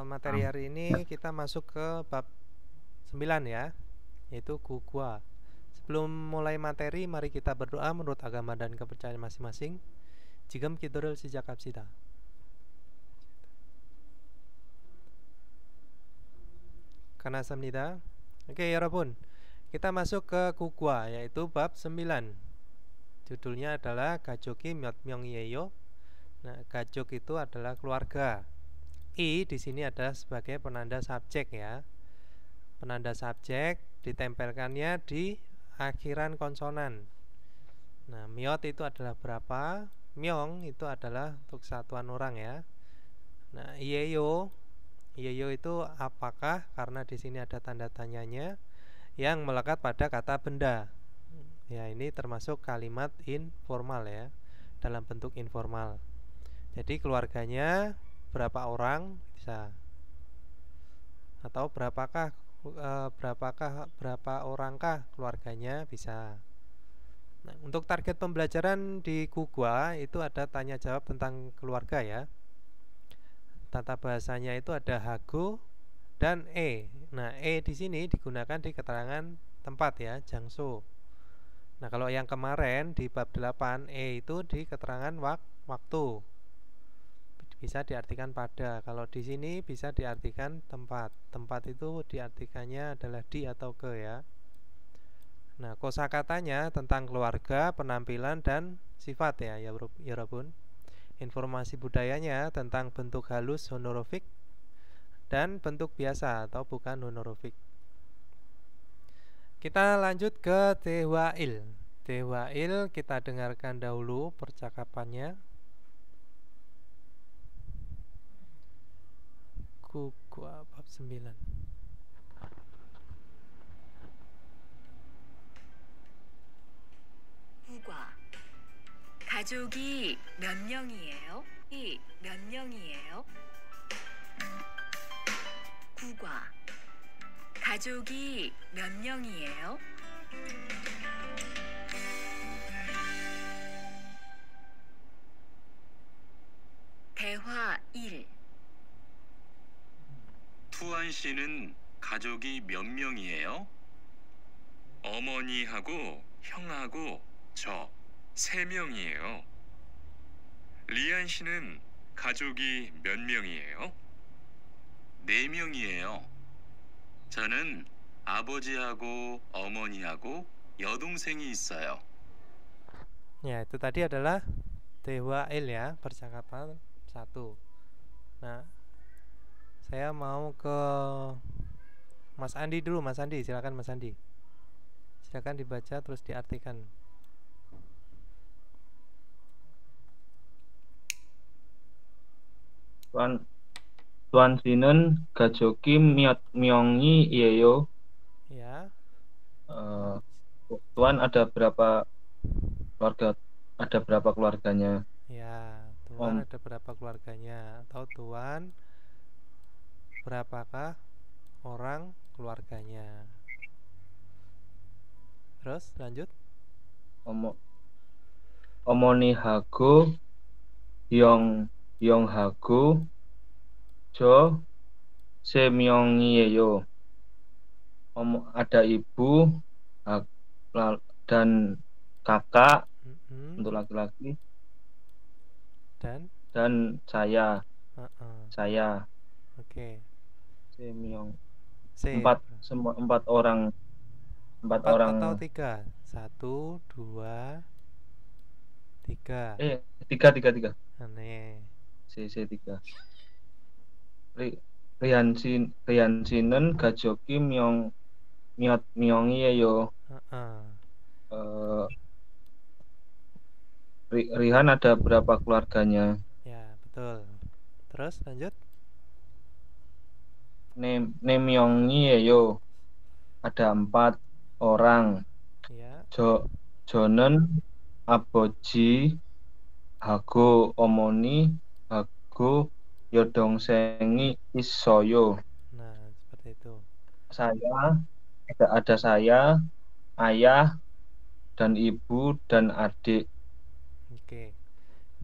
Materi hari ini kita masuk ke bab 9 ya, yaitu gugwa. Sebelum mulai materi, mari kita berdoa menurut agama dan kepercayaan masing-masing. Jigam kiduril sijakapsita. Karena samnida. Oke, 여러분. Kita masuk ke gugwa, yaitu bab 9. Judulnya adalah Gajoki Myotmyongyeyo. Nah, gajok itu adalah keluarga. I di sini adalah sebagai penanda subjek ya. Penanda subjek ditempelkannya di akhiran konsonan. Nah, myot itu adalah berapa, myong itu adalah untuk satuan orang ya. Nah, yeyo itu apakah, karena di sini ada tanda tanyanya yang melekat pada kata benda. Ya, ini termasuk kalimat informal ya, dalam bentuk informal. Jadi keluarganya berapa orang bisa, atau berapa orangkah keluarganya bisa. Nah, untuk target pembelajaran di gugwa itu ada tanya jawab tentang keluarga ya. Tata bahasanya itu ada hago dan Nah, di sini digunakan di keterangan tempat ya, jangso. Nah, kalau yang kemarin di bab 8 itu di keterangan waktu. Bisa diartikan pada. Kalau di sini bisa diartikan tempat. Tempat itu diartikannya adalah di atau ke ya. Nah, kosakatanya tentang keluarga, penampilan dan sifat ya, Yorobun. Informasi budayanya tentang bentuk halus honorofik dan bentuk biasa atau bukan honorofik. Kita lanjut ke Tewail. Tewail kita dengarkan dahulu percakapannya. Gugwa bab 9. gugwa. 가족이 몇 명이에요? 몇 명이에요? gugwa. 가족이 몇 명이에요? 대화 1. 투안 씨는 가족이 몇 명이에요? 어머니하고 형하고 저 3명이에요. 리안 씨는 가족이 몇 명이에요? 4명이에요. 저는 아버지하고 어머니하고 여동생이 있어요. Ya, itu tadi adalah Tewail ya, percakapan 1. Nah, saya mau ke Mas Andi dulu. Mas Andi, silakan Mas Andi. Silakan dibaca terus diartikan. Tuan 씨는 가족이 몇 명이에요? Ya. Tuan ada berapa keluarga? Ada berapa keluarganya? Ya, Tuan ada berapa keluarganya? Atau Tuan berapakah orang keluarganya? Terus lanjut. 어머니하고 형하고 저 3명이에요. Ada ibu dan kakak untuk laki-laki dan saya. Saya. Oke. Empat orang. Empat orang atau 3? 1, 2, 3. Tiga. Aneh. C3. Rian 씨는 가족이 몇 명이에요? Rihan ada berapa keluarganya? Ya, betul. Terus lanjut. 4명이에요. Ada 4 orang. Ya. 저는 아버지하고 어머니하고 여동생이 있어요. Nah, seperti itu. Ada saya, ayah, dan ibu dan adik. Oke.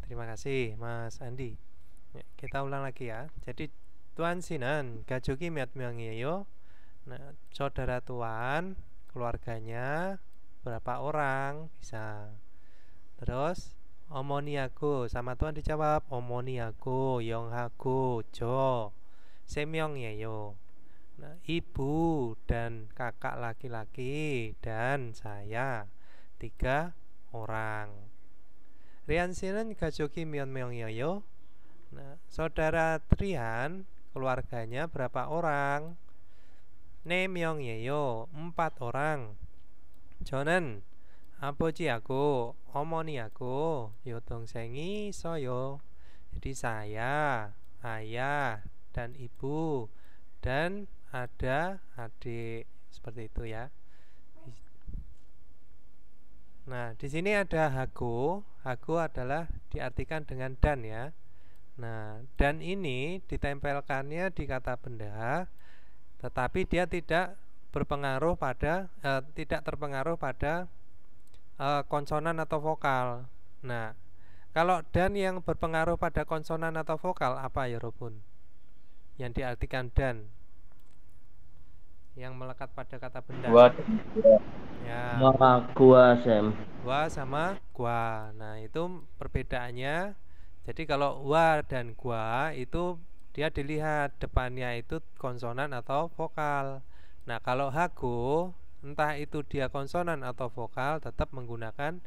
Terima kasih Mas Andi. Kita ulang lagi ya. Jadi Tuan Sinan, 가족이 몇 명이에요? Nah, saudara tuan, keluarganya berapa orang? Bisa. Terus 어머니하고 sama tuan dijawab 어머니하고 영하고 저 세 명이에요. Nah, ibu dan kakak laki-laki dan saya 3 orang. Rian 씨는 가족이 몇 명이에요? Nah, saudara Trian keluarganya berapa orang? 4명이에요. 4 orang. 저는 아버지하고 어머니하고 여동생이 있어요. Jadi saya, ayah, dan ibu, dan ada adik. Seperti itu ya. Nah, di sini ada hago. Hago adalah diartikan dengan dan ya. Nah, dan ini ditempelkannya di kata benda, tetapi dia tidak berpengaruh pada tidak terpengaruh pada konsonan atau vokal. Nah, kalau dan yang berpengaruh pada konsonan atau vokal apa ya Robun? Yang diartikan dan yang melekat pada kata benda. Gua Ya, Gua Sam. wa sama gua. Nah, itu perbedaannya. Jadi kalau wa dan gua itu dia dilihat depannya itu konsonan atau vokal. Nah, kalau hago entah itu dia konsonan atau vokal tetap menggunakan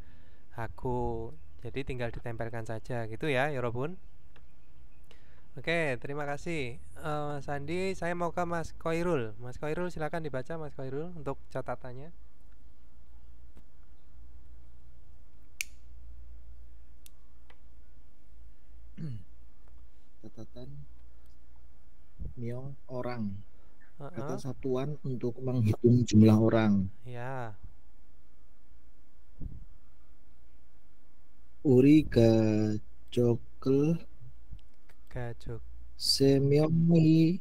hago. Jadi tinggal ditempelkan saja gitu ya, Yorobun. Oke, terima kasih Mas Andi. Saya mau ke Mas Koirul. Mas Koirul silakan dibaca Mas Koirul untuk catatannya. Catatan Myong orang. Kata Heeh. satuan untuk menghitung jumlah orang. Ya, Uri gajokel gajuk. semyongi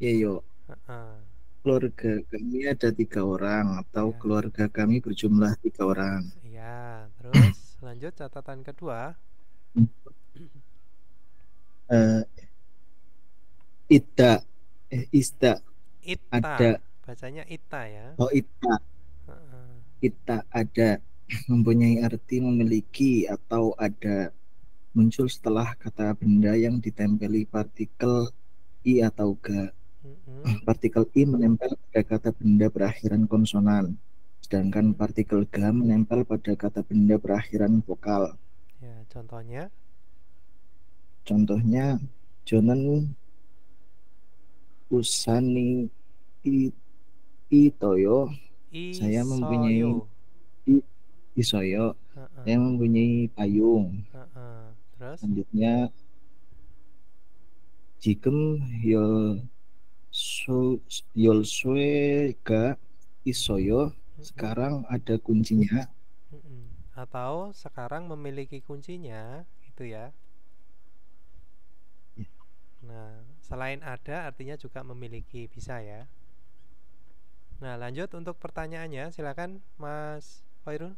yeyo. Heeh. Keluarga kami ada 3 orang atau Ya. keluarga kami berjumlah 3 orang. Ya, terus lanjut catatan kedua. Ita ista Ita. ada. Bacanya ita ya. Oh ita Heeh. ita ada mempunyai arti memiliki atau ada, muncul setelah kata benda yang ditempeli partikel i atau ga. Mm-mm. Partikel i menempel pada kata benda berakhiran konsonan, sedangkan partikel ga menempel pada kata benda berakhiran vokal. Ya, contohnya Contohnya, Jonan usani itoyo, saya mempunyai isoyo. isoyo, Heeh. saya mempunyai payung. Heeh. Terus Selanjutnya, jikem yolsue ga isoyo, sekarang ada kuncinya. Mm-mm. Atau sekarang memiliki kuncinya gitu ya. Ya. Nah, selain ada artinya juga memiliki, bisa ya. Nah, lanjut untuk pertanyaannya, silakan Mas Khairul.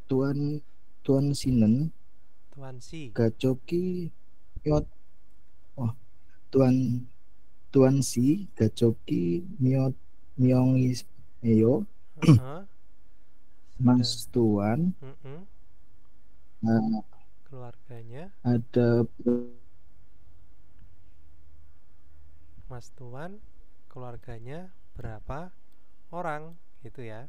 Tuan Sinen Tuan Si. gacoki yot Tuan Si gacoki myongis eyo. Heeh. Mas Tuan Mm-mm. Keluarganya ada Mas Tuan, keluarganya berapa orang gitu ya.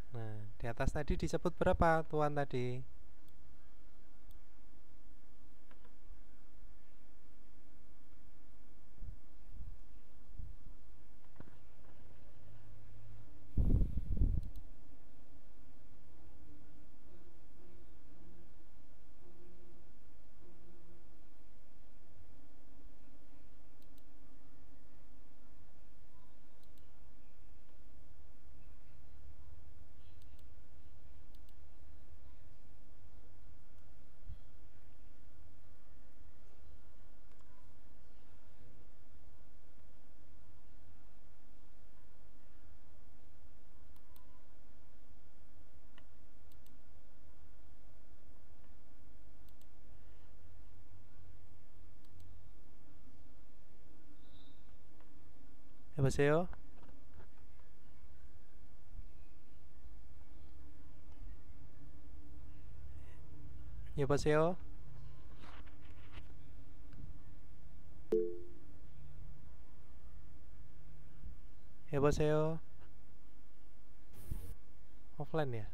Nah, di atas tadi disebut berapa Tuan tadi? 여보세요? 여보세요? 여보세요? offline ya?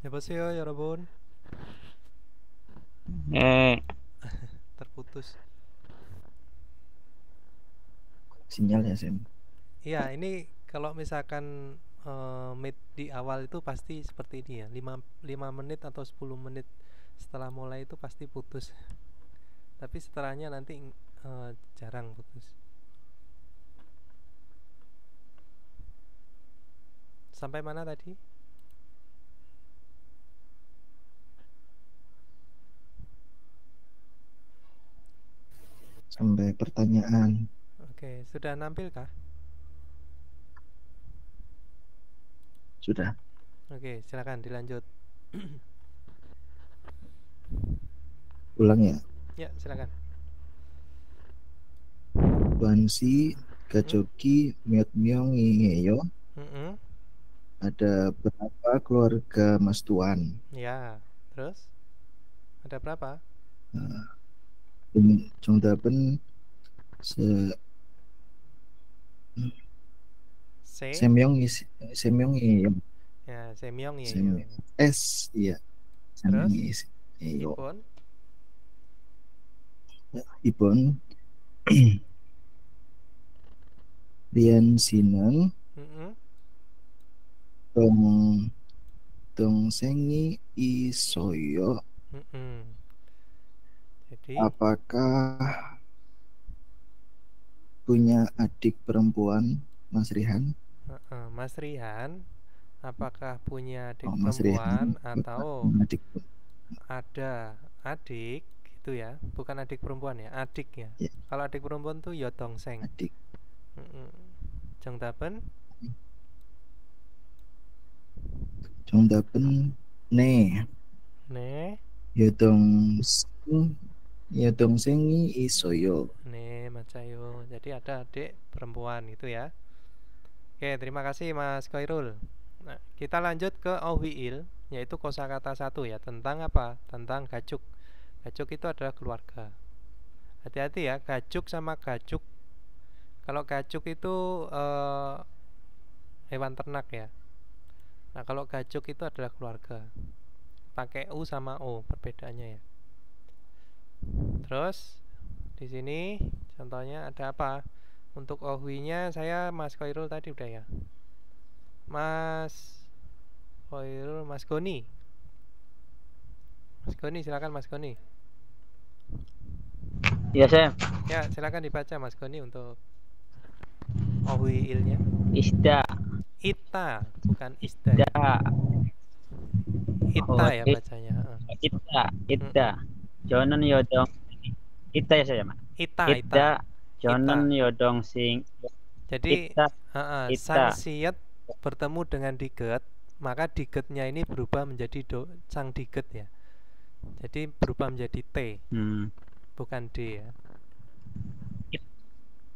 여보세요 여러분? Terputus. Sinyal ya, Sen. Iya, ini kalau misalkan meet di awal itu pasti seperti ini ya. 5 menit atau 10 menit setelah mulai itu pasti putus. Tapi setelahnya nanti jarang putus. Sampai mana tadi? Sampai pertanyaan. Oke, sudah nampil kah? Sudah. Oke, silakan dilanjut. Ulang ya. Ya, silakan. Bansi, Gajoki, Myotmyong, Ngeyo. Ada berapa keluarga Mas Tuan? Ya, terus? Ada berapa? Jongdapen Semyong Ngeyo. Ya, Semyong ya. S, iya. Semyong Ngeyo. Ibon Rian Sineng Dong Sengi Isoyo. Jadi apakah punya adik perempuan Mas Rihan? Mas Rihan apakah punya adik Mas perempuan Rihan, atau adik. Ada adik gitu ya, bukan adik perempuan ya, adik ya. Kalau adik perempuan tuh Yodong Seng. Adik. Jongdapen Ne Yodong Sengi Isoyo. Ne Macayo. Jadi ada adik perempuan gitu ya. Oke, terima kasih Mas Khairul. Nah, kita lanjut ke Ohwiil, yaitu kosakata 1 ya, tentang apa? Tentang gajuk. Gajuk itu adalah keluarga. Hati-hati ya, gajuk sama gajuk. Kalau gajuk itu hewan ternak ya. Nah, kalau gajuk itu adalah keluarga. Pakai U sama O perbedaannya ya. Terus di sini contohnya ada apa? Untuk Ohwinya saya Mas Khairul tadi udah ya. Mas Khairul, Mas Goni. Mas Goni, silakan Mas Goni. Ya, Sam. Ya, silakan dibaca Mas Goni untuk Ohuilnya. Isda. Ita, bukan Isda ya. Ita ya bacanya. Ita. Jonan yodong. Ita ya saya, Mas. Ita. Jonan yodong sing. Jadi Ita. sang siet bertemu dengan diget, maka digetnya ini berubah menjadi sang diget ya. Jadi berubah menjadi T. Bukan D ya.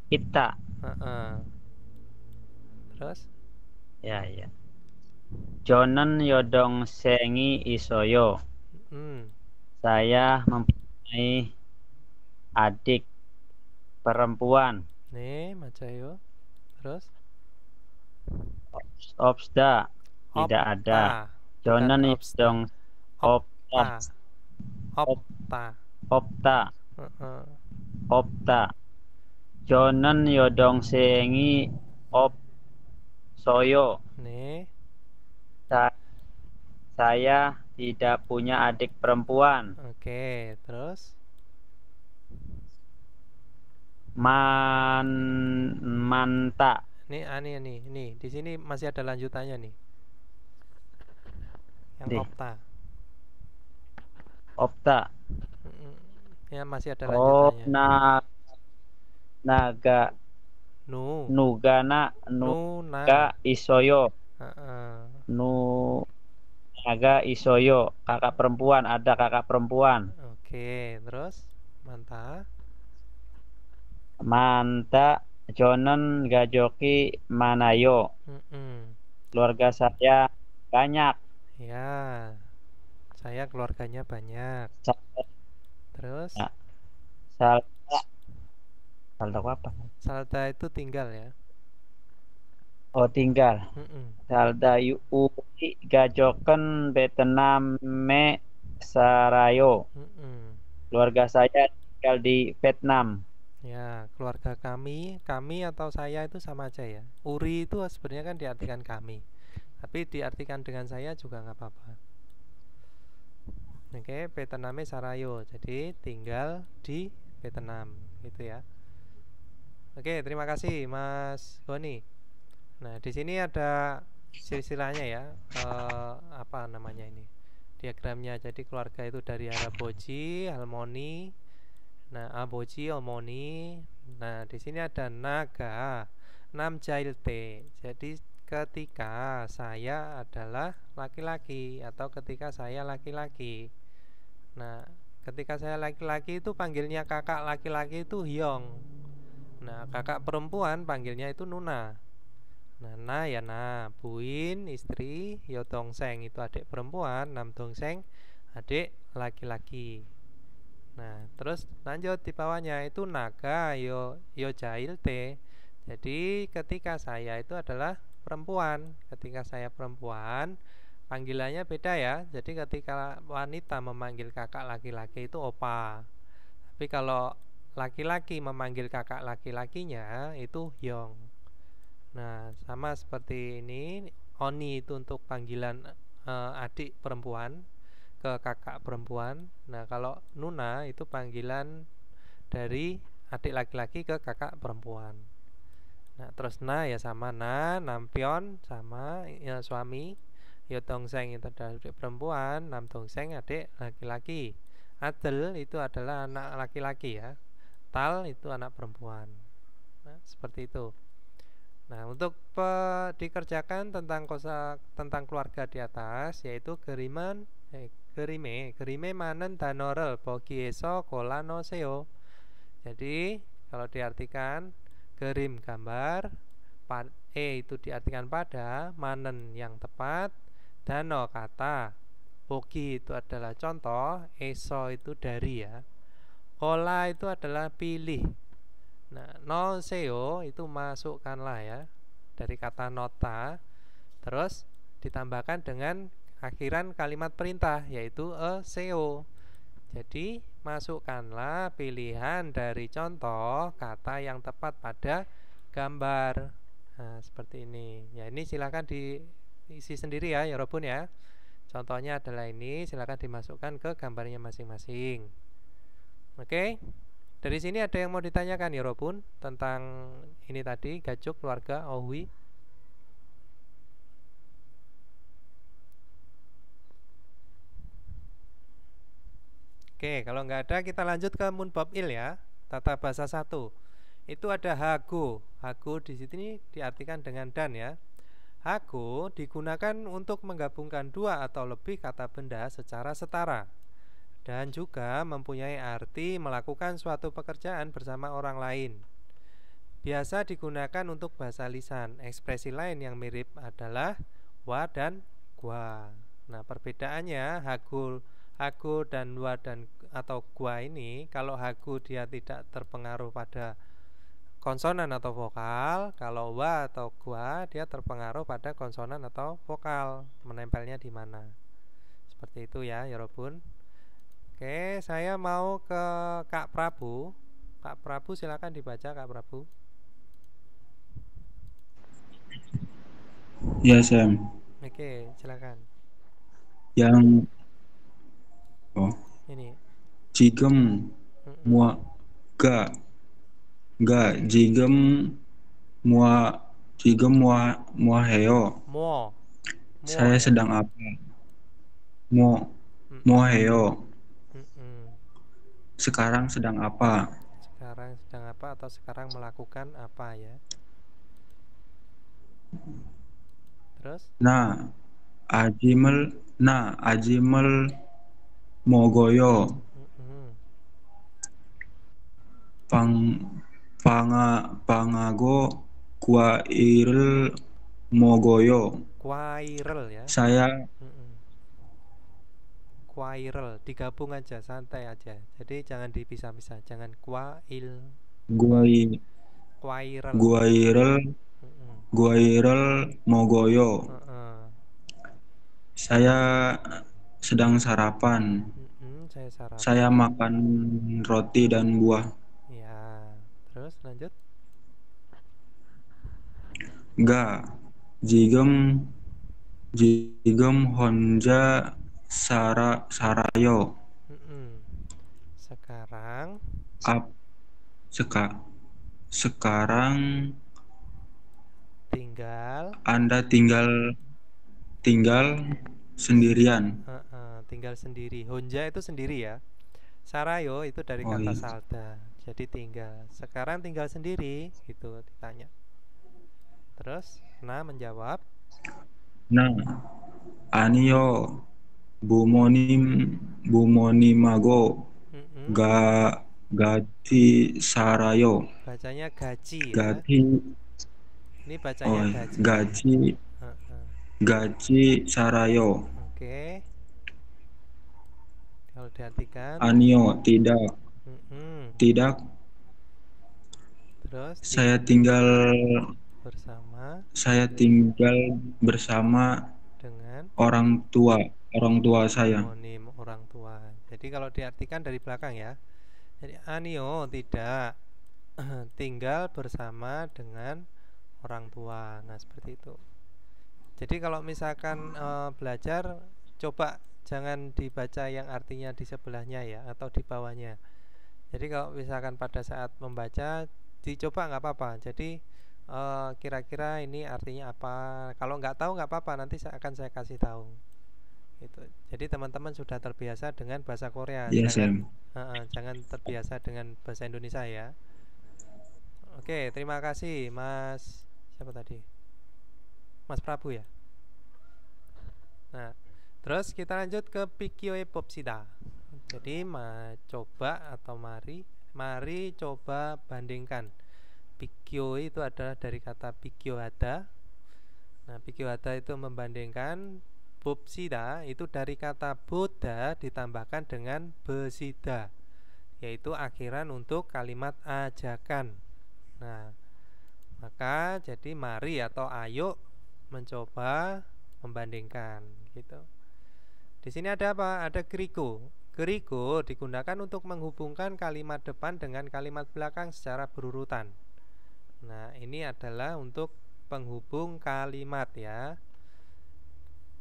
Ita. Terus? Ya. Jonan yodong sengi isoyo. Saya mempunyai adik perempuan. Nih, macayo. Terus? Obsta. Tidak ada. Jonan yodong opta. Jonan yodong sengi soyo. Nih. Saya tidak punya adik perempuan. Oke, terus? Manta. Nih, di sini masih ada lanjutannya nih. Yang opta. Ya, masih ada lanjutannya. Naga. Nuga isoyo. Naga isoyo. Kakak perempuan, ada kakak perempuan. Oke, terus? Manta Jonan gajoki manayo. Keluarga saya banyak. Ya, saya keluarganya banyak. Terus? Salda apa? Salda itu tinggal ya. Oh, tinggal. Salda yuki gajoken Vietnam me sarayo. Keluarga saya tinggal di Vietnam. Ya, keluarga kami atau saya itu sama aja ya. Uri itu sebenarnya kan diartikan kami, tapi diartikan dengan saya juga nggak apa-apa. Oke, Vietname sarayo, jadi tinggal di Vietnam, gitu ya. Oke, terima kasih Mas Goni. Nah, di sini ada silsilahnya ya. Apa namanya ini? Diagramnya. Jadi keluarga itu dari Haraboji, Halmoni. Nah, Aboji, Almoni. Nah, di sini ada naga, namjailte. Jadi ketika saya adalah laki-laki atau ketika saya laki-laki. Nah, ketika saya laki-laki itu panggilnya kakak laki-laki itu hyong. Nah, kakak perempuan panggilnya itu nuna. Nah, ya buin istri, yo dongseng itu adik perempuan, nam dongseng adik laki-laki. Nah, terus lanjut di bawahnya itu naga yo jailte. Jadi ketika saya itu adalah perempuan, ketika saya perempuan panggilannya beda ya. Jadi ketika wanita memanggil kakak laki-laki itu opa. Tapi kalau laki-laki memanggil kakak laki-lakinya itu hyong. Nah, sama seperti ini, oni itu untuk panggilan adik perempuan ke kakak perempuan. Nah, kalau nuna itu panggilan dari adik laki-laki ke kakak perempuan. Nah, terus ya sama nampion sama ya, suami. Yo tongseng itu adalah adik perempuan, nam tongseng adik laki-laki. Adel itu adalah anak laki-laki ya. Tal itu anak perempuan. Nah, seperti itu. Nah, untuk dikerjakan tentang keluarga di atas yaitu gerime manen danorel bogi eso kolano seo. Jadi kalau diartikan gerim gambar, itu diartikan pada, manen yang tepat, dano kata, bogi itu adalah contoh, eso itu dari ya, kola itu adalah pilih. Nah, no seo itu masukkanlah ya, dari kata nota, terus ditambahkan dengan akhiran kalimat perintah yaitu seo. Jadi masukkanlah pilihan dari contoh kata yang tepat pada gambar. Nah, seperti ini. Ya, ini silakan diisi sendiri ya, Yorobun ya. Contohnya adalah ini, silakan dimasukkan ke gambarnya masing-masing. Oke. Dari sini ada yang mau ditanyakan Yorobun tentang ini tadi, gajuk keluarga Ohui? Oke, kalau nggak ada kita lanjut ke Munbab Il ya. Tata bahasa 1. Itu ada hago. Hago di sini diartikan dengan dan ya. Hago digunakan untuk menggabungkan dua atau lebih kata benda secara setara dan juga mempunyai arti melakukan suatu pekerjaan bersama orang lain. Biasa digunakan untuk bahasa lisan. Ekspresi lain yang mirip adalah wa dan gua. Nah, perbedaannya hago dan wa dan atau gua ini, kalau hago dia tidak terpengaruh pada konsonan atau vokal, kalau wa atau gua dia terpengaruh pada konsonan atau vokal, menempelnya di mana. Seperti itu ya, Yorobun. Oke, saya mau ke Kak Prabu. Kak Prabu silakan dibaca, Kak Prabu. Ya, Sam. Oke, silakan. Yang Ini. jigem mua ga jigem mua heo. Mo Saya ya. sedang apa? Mua heo. Sekarang sedang apa? Sekarang sedang apa atau sekarang melakukan apa ya? Terus? Ajimel mogoyo. Pangago kuairel mogoyo. Kuairel ya. Saya kuairel, digabung aja, santai aja. Jadi jangan dipisah-pisah, jangan kuairel. Guairel mogoyo. Saya sedang sarapan. Saya makan roti dan buah. Ya, terus lanjut. Jigem honja sarayo. Sekarang Anda tinggal sendirian. Tinggal sendiri. Honja itu sendiri ya. Sarayo itu dari kata salda. Jadi tinggal. Sekarang tinggal sendiri gitu ditanya. Terus menjawab. Anio bumonimago gaji sarayo. Bacanya gaji ya. Ini bacanya gaji sarayo. Oke. Kalau diartikan Anio tidak. Terus saya tinggal bersama dengan orang tua saya. Orang tua. Jadi kalau diartikan dari belakang ya. Jadi Anio tidak tinggal bersama dengan orang tua. Nah, seperti itu. Jadi kalau misalkan belajar, coba jangan dibaca yang artinya di sebelahnya ya, atau di bawahnya. Jadi kalau misalkan pada saat membaca dicoba nggak apa-apa. Jadi kira-kira ini artinya apa. Kalau nggak tahu nggak apa-apa, nanti saya kasih tahu gitu. Jadi teman-teman sudah terbiasa dengan bahasa Korea, jangan terbiasa dengan bahasa Indonesia ya. Oke, terima kasih Mas. Siapa tadi? Mas Prabu ya. Nah, terus kita lanjut ke Pikioe Popsida. Jadi mari coba bandingkan. Pikio itu adalah dari kata pikiohada. Nah, pikiohada itu membandingkan. Popsida itu dari kata boda ditambahkan dengan besida, yaitu akhiran untuk kalimat ajakan. Nah, maka jadi mari atau ayo mencoba membandingkan gitu. Di sini ada apa? Ada geriko. Geriko digunakan untuk menghubungkan kalimat depan dengan kalimat belakang secara berurutan. Nah, ini adalah untuk penghubung kalimat ya.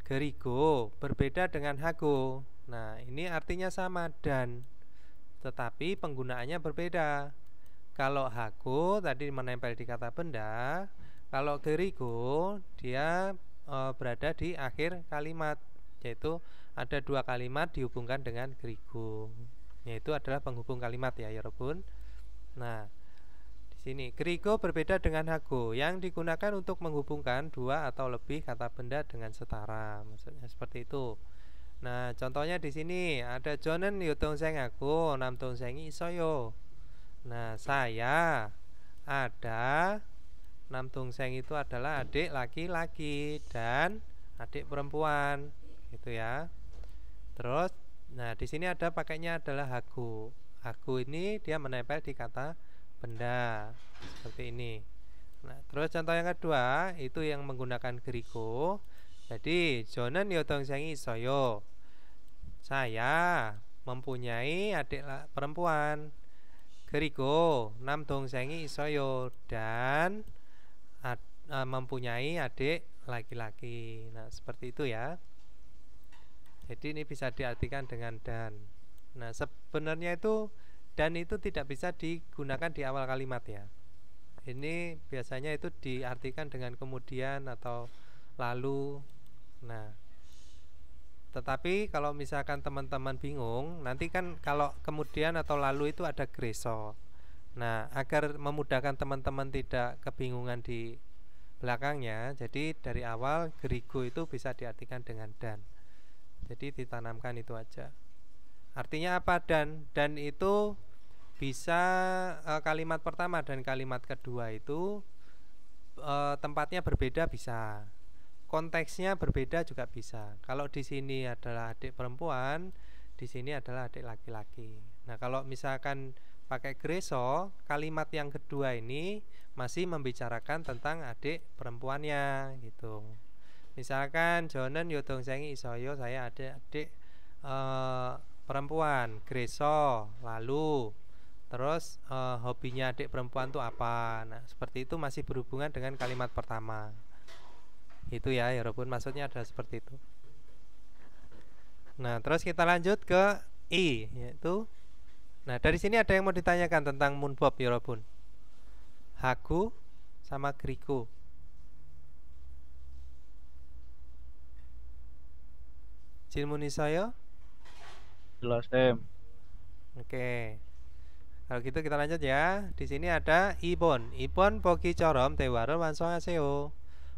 Gerigo berbeda dengan hago. Nah, ini artinya sama dan, tetapi penggunaannya berbeda. Kalau hago tadi menempel di kata benda, kalau gerigo dia berada di akhir kalimat, yaitu ada dua kalimat dihubungkan dengan gerigo. Yaitu adalah penghubung kalimat ya, Yorobun. Nah, di sini gerigo berbeda dengan hago yang digunakan untuk menghubungkan dua atau lebih kata benda dengan setara. Maksudnya seperti itu. Nah, contohnya di sini ada Jonen yodongsen aku, namdongsengi isoyo. Nah, saya ada namdongsen itu adalah adik laki-laki dan adik perempuan, gitu ya. Terus, nah di sini ada pakainya adalah hago. Hago ini dia menempel di kata benda seperti ini. Nah, terus contoh yang kedua itu yang menggunakan gerigo. Jadi Jonen yodongsengi isoyo. Saya mempunyai adik perempuan. Gerigo namdongsengi isoyo dan mempunyai adik laki-laki. Nah, seperti itu ya. Jadi ini bisa diartikan dengan dan. Nah, sebenarnya itu dan itu tidak bisa digunakan di awal kalimat ya. Ini biasanya itu diartikan dengan kemudian atau lalu. Nah, tetapi kalau misalkan teman-teman bingung, nanti kan kalau kemudian atau lalu itu ada greso. Nah, agar memudahkan teman-teman tidak kebingungan di belakangnya, jadi dari awal gerigo itu bisa diartikan dengan dan. Jadi ditanamkan itu aja. Artinya apa dan? Dan itu bisa kalimat pertama dan kalimat kedua itu tempatnya berbeda bisa. Konteksnya berbeda juga bisa. Kalau di sini adalah adik perempuan, di sini adalah adik laki-laki. Nah, kalau misalkan pakai greso, kalimat yang kedua ini masih membicarakan tentang adik perempuannya gitu. Misalkan Jonen yodongsengi isoyo, saya ada adik perempuan, greso, lalu terus hobinya adik perempuan itu apa. Nah, seperti itu masih berhubungan dengan kalimat pertama. Itu ya, Yorobun, maksudnya adalah seperti itu. Nah, terus kita lanjut ke I, yaitu nah, dari sini ada yang mau ditanyakan tentang munbob, Yorobun. Hago sama gerigo. Cilmuni saya? Jelas, Oke. Kalau gitu kita lanjut ya. Di sini ada ibon. Ibon pogi corom tewaru wansongaseo.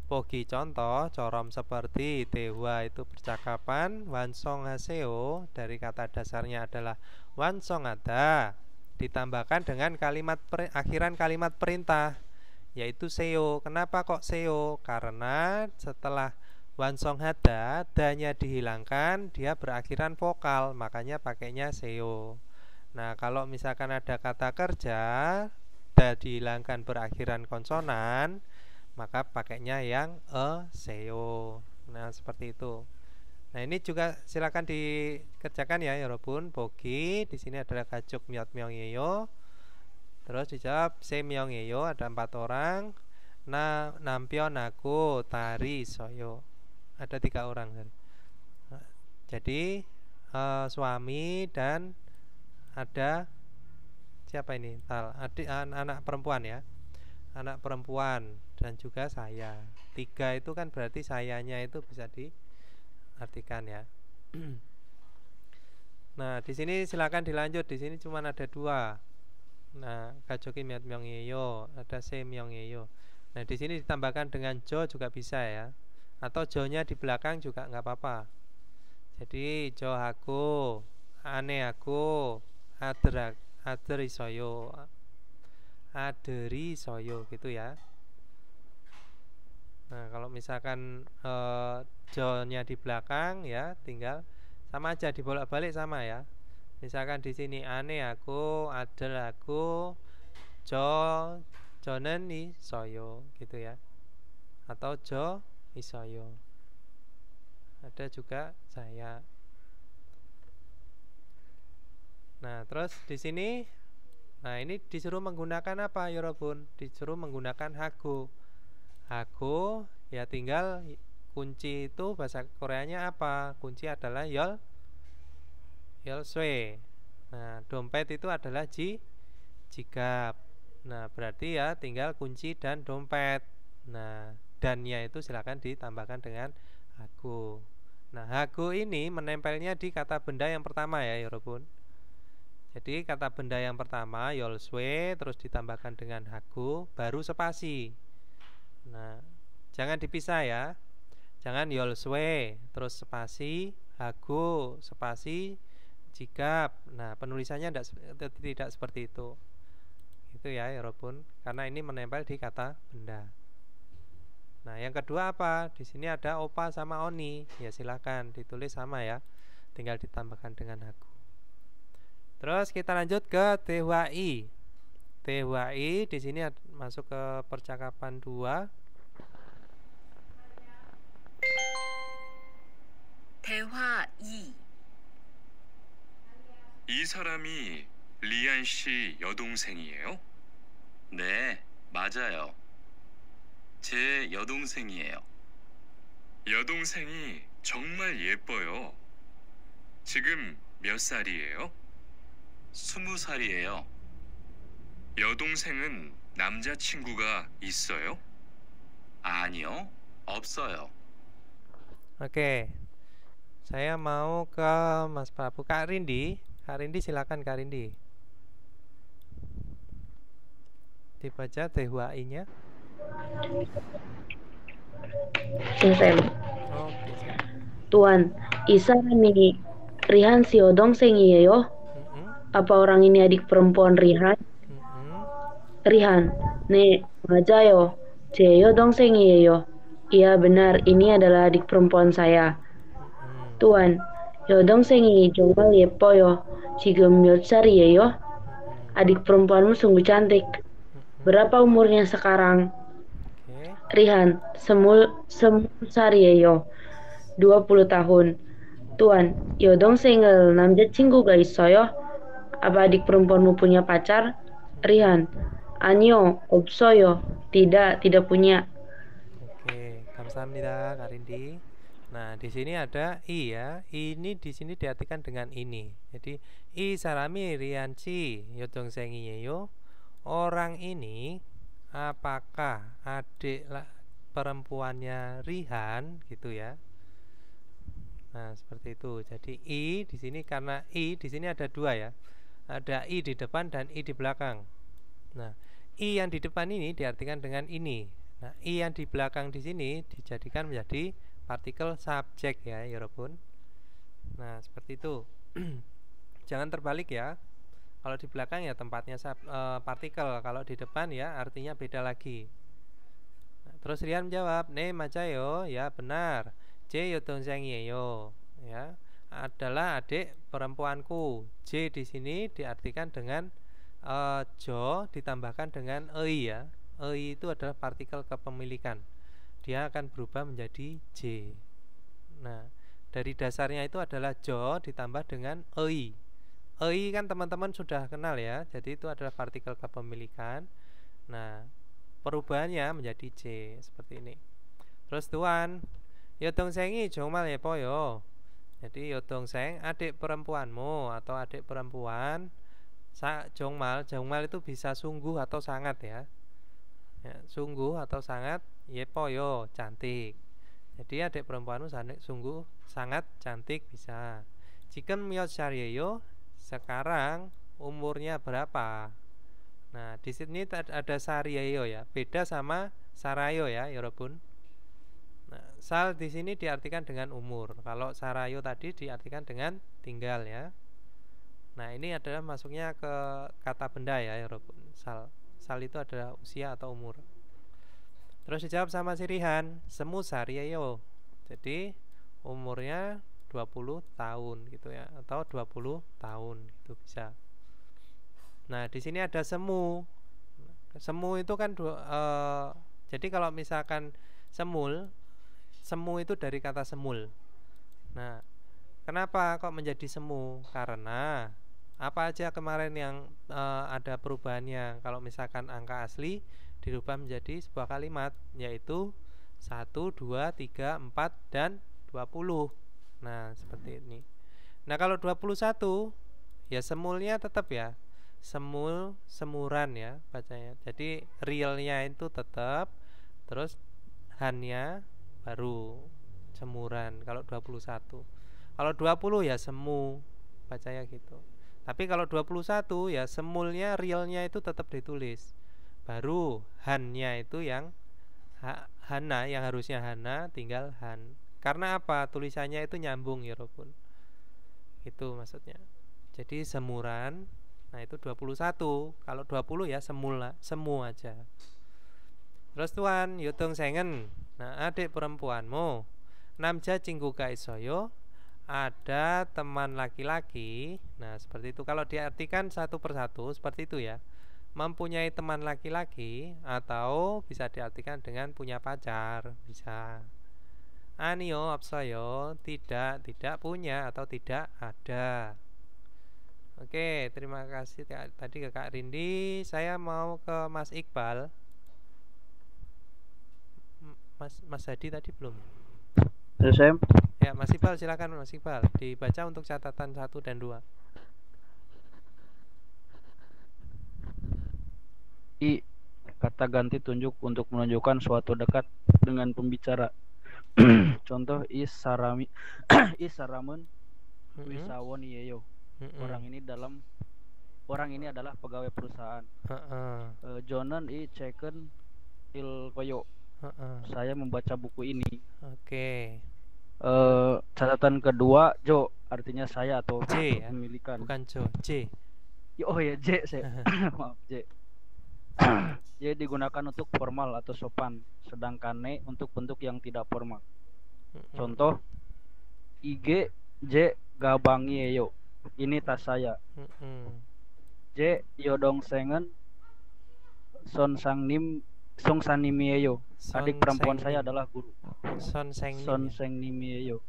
Pogi contoh, corom seperti, tewa itu percakapan, wansongaseo dari kata dasarnya adalah wansongada, ditambahkan dengan kalimat akhiran kalimat perintah, yaitu seo. Kenapa kok seo? Karena setelah wansonghada, danya dihilangkan, dia berakhiran vokal, makanya pakainya seo. Nah, kalau misalkan ada kata kerja, da dihilangkan berakhiran konsonan, maka pakainya yang seo. Nah, seperti itu. Nah, ini juga silakan dikerjakan ya, Yorobun. Bogi di sini adalah gajuk myot myongyeyo. Terus dijawab se myongyeyo, ada 4 orang. Nah, nampion aku tari soyo. Ada 3 orang. Jadi suami dan ada siapa ini? Adik anak perempuan ya. Anak perempuan dan juga saya. 3 itu kan berarti sayanya itu bisa diartikan ya. Nah, di sini silakan dilanjut. Di sini cuma ada 2. Nah, gajoki myot myongyeyo, ada se myongyeyo. Nah, di sini ditambahkan dengan jo juga bisa ya. Atau jo-nya di belakang juga nggak apa-apa. Jadi jo aku, ane aku, aderi soyo, aderi soyo gitu ya. Nah, kalau misalkan jo-nya di belakang ya tinggal sama aja dibolak-balik sama ya. Misalkan di sini ane aku, ader aku, jonen ni soyo gitu ya. Atau jo isoyo. Ada juga saya. Nah, terus di sini, nah ini disuruh menggunakan apa, Yorobun? Disuruh menggunakan hago. hago, ya tinggal kunci itu bahasa Koreanya apa? Kunci adalah yolswe. Nah, dompet itu adalah jigap. Nah, berarti ya tinggal kunci dan dompet. Nah, dannya itu silakan ditambahkan dengan hago. Nah, hago ini menempelnya di kata benda yang pertama ya, Yorobun. Jadi kata benda yang pertama yolswe, terus ditambahkan dengan hago, baru spasi. Nah, jangan dipisah ya. Jangan yolswe, terus spasi, hago, spasi, jigap. Nah, penulisannya tidak seperti itu. Itu ya, Yorobun, karena ini menempel di kata benda. Nah, yang kedua apa? Di sini ada opa sama oni. Ya silakan ditulis sama ya. Tinggal ditambahkan dengan hago. Terus kita lanjut ke tehwai. Tehwai di sini masuk ke percakapan 2. 대화 2. 이 사람이 리안 씨 여동생이에요? 네, 맞아요. 제 여동생이에요. 여동생이 정말 예뻐요. 지금 몇 살이에요? 20살이에요. 여동생은 남자친구가 있어요? 아니요, 없어요. Oke. Saya mau ke Mas Prabu. Kak Rindi. Kak Rindi silakan Kak Rindi. Dibaca tehwai-nya. Sam. Oke, siap. Tuan, 이 사람이 리한 씨 여동생이에요? Apa orang ini adik perempuan Rihan? Rihan, 네, 맞아요. 제 여동생이에요. Iya benar, ini adalah adik perempuan saya. Tuan, 여동생이 정말 예뻐요. 지금 몇 살이에요? Adik perempuanmu sungguh cantik. Berapa umurnya sekarang? Rihan, 20살이에요. 20 tahun. Tuan, 여동생은 남자친구가 있어요? Apa adik perempuanmu punya pacar? Rihan, 아니요, 없어요. Tidak punya. Oke, 감사합니다, Kak Rindi. Nah, di sini ada i ya. Ini di sini diartikan dengan ini. Jadi 이 사람이 리안 씨 여동생이에요? Orang ini apakah adik perempuannya Rihan gitu ya. Nah, seperti itu. Jadi i di sini, karena i di sini ada dua ya. Ada i di depan dan i di belakang. Nah, i yang di depan ini diartikan dengan ini. Nah, i yang di belakang di sini dijadikan menjadi partikel subjek ya, Yorobun. Nah, seperti itu. Jangan terbalik ya. Kalau di belakang ya tempatnya partikel, kalau di depan ya artinya beda lagi. Nah, terus Rian menjawab, "네, 맞아요." Ya, benar. 제 여동생이에요. Ya, adalah adik perempuanku. J di sini diartikan dengan jo ditambahkan dengan ei ya. Ei itu adalah partikel kepemilikan. Dia akan berubah menjadi j. Nah, dari dasarnya itu adalah jo ditambah dengan ei. Ei kan teman-teman sudah kenal ya. Jadi itu adalah partikel kepemilikan. Nah, perubahannya menjadi j seperti ini. Terus Tuan, 여동생이 정말 예뻐요. Jadi 여동생 adik perempuanmu atau adik perempuan. 정말 itu bisa sungguh atau sangat ya. Sungguh atau sangat, 예뻐요 cantik. Jadi adik perempuanmu sungguh sangat cantik bisa. 지금 몇 살이에요? Sekarang umurnya berapa? Nah, di sini ada sarieyo ya. Beda sama sarayo ya, Yorobun. Nah, sal di sini diartikan dengan umur. Kalau sarayo tadi diartikan dengan tinggal ya. Nah, ini adalah masuknya ke kata benda ya, Yorobun. Sal itu adalah usia atau umur. Terus dijawab sama si Rihan, semu sarieyo. Jadi umurnya 20 tahun gitu ya, atau 20 tahun itu bisa. Nah, di sini ada semu. Semu itu kan jadi kalau misalkan semu itu dari kata semul. Nah, kenapa kok menjadi semu? Karena apa aja kemarin yang ada perubahannya. Kalau misalkan angka asli dirubah menjadi sebuah kalimat, yaitu 1, 2, 3, 4, dan 20. Nah, seperti ini. Nah, kalau 21 ya semulnya tetap ya semuran ya bacanya. Jadi realnya itu tetap, terus hannya baru semuran kalau 21. Kalau 20 ya semu bacanya gitu. Tapi kalau 21 ya semulnya realnya itu tetap ditulis. Baru hannya itu yang hana, yang harusnya hana tinggal han. Karena apa? Tulisannya itu nyambung ya Robun. Itu maksudnya. Jadi semuran. Nah, itu 21. Kalau 20 ya semu aja. Terus tuan, yudong sengen. Nah, adik perempuanmu. Namja cingguga isoyo. Ada teman laki-laki. Nah, seperti itu. Kalau diartikan satu persatu seperti itu ya. Mempunyai teman laki-laki, atau bisa diartikan dengan punya pacar, bisa. Anio absayo, tidak punya atau tidak ada. Oke, terima kasih tadi ke Kak Rindi. Saya mau ke Mas Iqbal. Mas Hadi tadi belum? Saya Ya, Mas Iqbal silakan Mas Iqbal. Dibaca untuk catatan 1 dan 2. I. Kata ganti tunjuk untuk menunjukkan suatu dekat dengan pembicara. Contoh isaramun wisawon yeyo. Orang ini adalah pegawai perusahaan. Jonan i ceken il koyo. Saya membaca buku ini. Oke. Catatan kedua, Jo, artinya saya atau J ya? Kepemilikan. Bukan Jo, J. Oh ya, J saya. Maaf, J. Y digunakan untuk formal atau sopan, sedangkan ne untuk bentuk yang tidak formal. Contoh IG J gabangi yo. Ini tas saya. J yodong sengen son sanimieyo. Adik perempuan saya adalah guru. Son sengimieyo.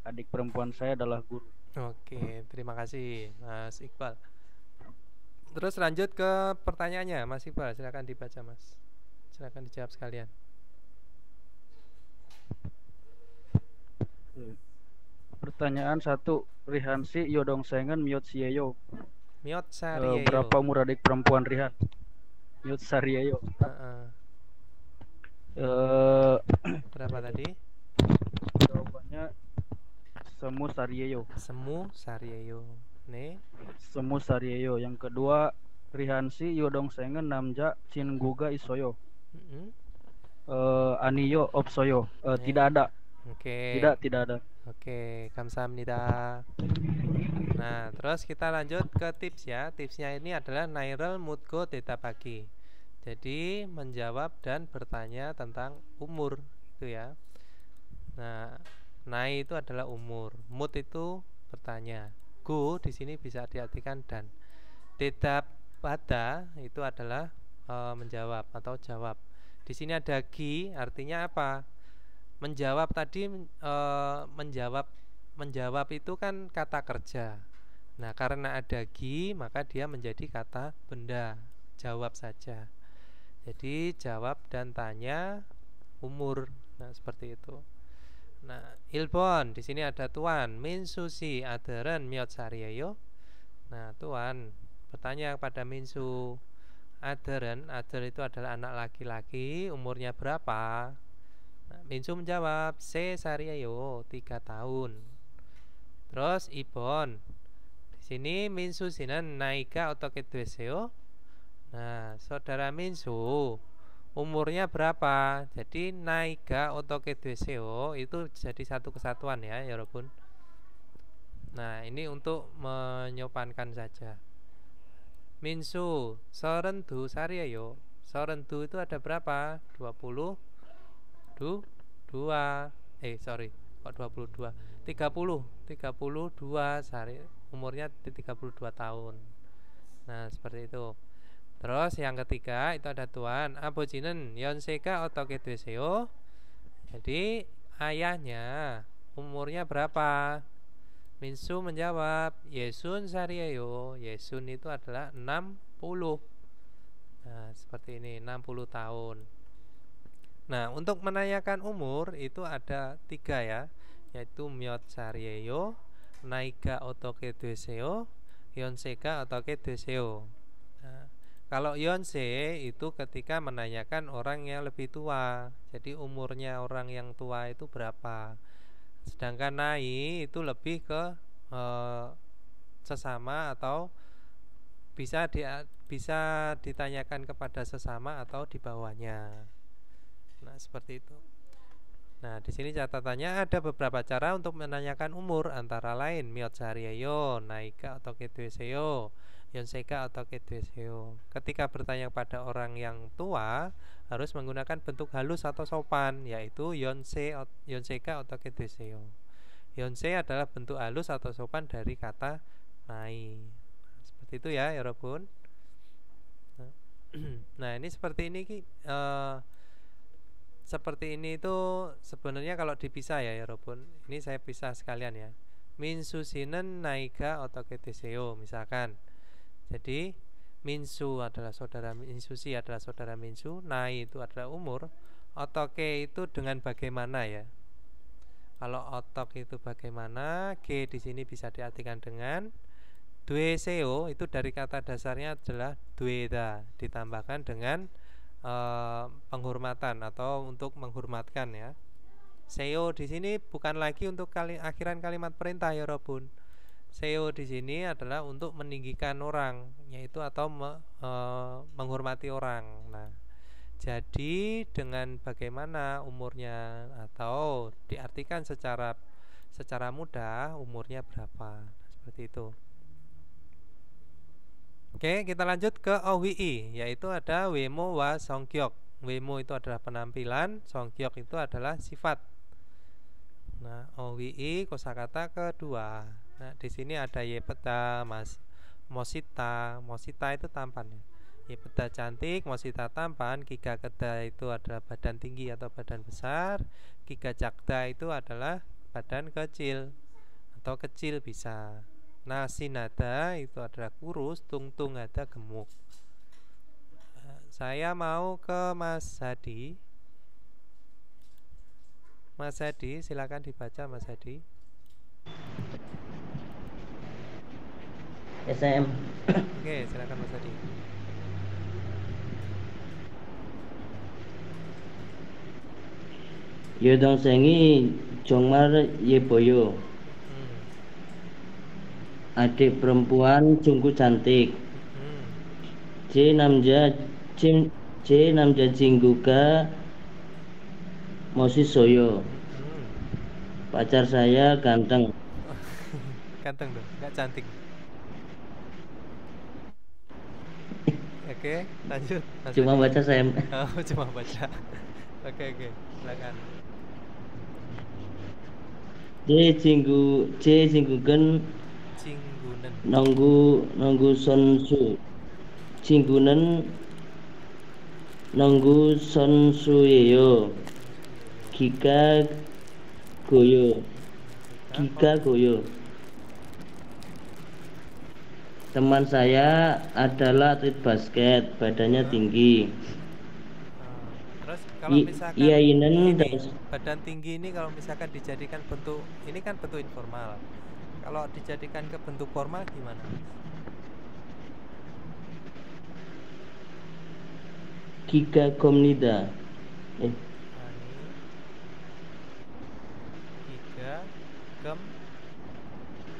Adik perempuan saya adalah guru. Oke, terima kasih Mas Iqbal. Terus lanjut ke pertanyaannya, Mas Iqbal, silakan dibaca Mas. Silakan dijawab sekalian. Pertanyaan 1, Rihansi yodong sengen miot sieyo. Miot sarieyo. Berapa umur adik perempuan Rihan? Miot sarieyo. Berapa tadi? Jawabannya semu sarieyo. Semu sarieyo. Ne? Semu sarieyo. Yang kedua, Rihansi yodong sengen namja cinguga isoyo. Aniyo opsoyo. Tidak ada. Oke. Tidak ada. Oke, kamsahamnida. Nah, terus kita lanjut ke tips ya. Tipsnya ini adalah nairel mutgo teta pagi. Jadi menjawab dan bertanya tentang umur itu ya. Nah, nai itu adalah umur, mut itu bertanya. Go di sini bisa diartikan dan. Teta pada itu adalah menjawab atau jawab. Di sini ada gi, artinya apa? Menjawab tadi menjawab itu kan kata kerja. Nah, karena ada gi maka dia menjadi kata benda, jawab saja. Jadi jawab dan tanya umur. Nah, seperti itu. Nah, Ilbon di sini ada tuan Minsusi aderen miot sarieyo. Nah, tuan bertanya kepada Minsu, aderen, ader itu adalah anak laki-laki, umurnya berapa? Nah, Minsu menjawab, se sarieyo, 3 tahun. Terus Ibon di sini Minsu sinan naika otokedweseo. Nah, saudara Minsu umurnya berapa? Jadi naika otokedweseo itu jadi satu kesatuan ya, Yorobun. Nah, ini untuk menyopankan saja. Minsu sorendu sarieyo. Sorendu itu ada berapa? 22. Kok 22? 32 sari, umurnya 32 tahun. Nah, seperti itu. Terus yang ketiga itu ada tuan abojinen yonseka otokedweseo. Jadi ayahnya umurnya berapa? Minsu menjawab Yesun sarieyo. Yesun itu adalah 60. Nah, seperti ini 60 tahun. Nah, untuk menanyakan umur itu ada 3 ya, yaitu myot saryeyo, naiga otoke deseo, yonseka otoke deseo. Nah, kalau yonse itu ketika menanyakan orang yang lebih tua, jadi umurnya orang yang tua itu berapa. Sedangkan nai itu lebih ke sesama atau bisa ditanyakan kepada sesama atau di bawahnya. Nah, seperti itu. Nah, di sini catatannya ada beberapa cara untuk menanyakan umur, antara lain myot saryeyo, naika atau kedweseo, yonseka atau kedweseo. Ketika bertanya pada orang yang tua harus menggunakan bentuk halus atau sopan, yaitu yonseka atau kedweseo. Yonse adalah bentuk halus atau sopan dari kata nai. Seperti itu ya, Yorobun. Nah, ini seperti ini seperti ini itu sebenarnya kalau dipisah ya, Yorobun. Ini saya pisah sekalian ya. Minsusinen naiga otoke deseo misalkan. Jadi minsu adalah saudara minsusi adalah saudara minsu, nai itu adalah umur, otoke itu dengan bagaimana ya. Kalau otok itu bagaimana, ge di sini bisa diartikan dengan dueseo, itu dari kata dasarnya adalah dueda ditambahkan dengan penghormatan atau untuk menghormatkan ya. Seo di sini bukan lagi untuk akhiran kalimat perintah ya Robun. Seo di sini adalah untuk meninggikan orang, yaitu atau menghormati orang. Nah, jadi dengan bagaimana umurnya atau diartikan secara mudah umurnya berapa. Nah, seperti itu. Oke, kita lanjut ke OWI, yaitu ada wemo wa songkyok. Wemo itu adalah penampilan, songkyok itu adalah sifat. Nah, OWI kosakata kedua. Nah, di sini ada yepeta, mosita. Mosita itu tampan ya. Yepeta cantik, mosita tampan, giga keda itu adalah badan tinggi atau badan besar, giga jakda itu adalah badan kecil atau kecil bisa. Nasi nada itu adalah kurus, tungtung ada gemuk. Saya mau ke Mas Hadi. Mas Hadi, silakan dibaca Mas Hadi. SM. Oke, silakan Mas Hadi. 여동생이 정말 예뻐요. Adik perempuan sungguh cantik. 제 남자친구가 멋있어요. Pacar saya ganteng. Ganteng dong, nggak cantik. Oke, lanjut. Cuma baca saya. Oh, cuma baca. Oke, silakan. 제 친구는 농구 선수. 친구는 농구 선수예요. 키가 고요. Teman saya adalah atlet basket, badannya tinggi. Terus kalau misalkan ini, badan tinggi ini kalau misalkan dijadikan bentuk, ini kan bentuk informal. Kalau dijadikan ke bentuk formal gimana? Giga komnida.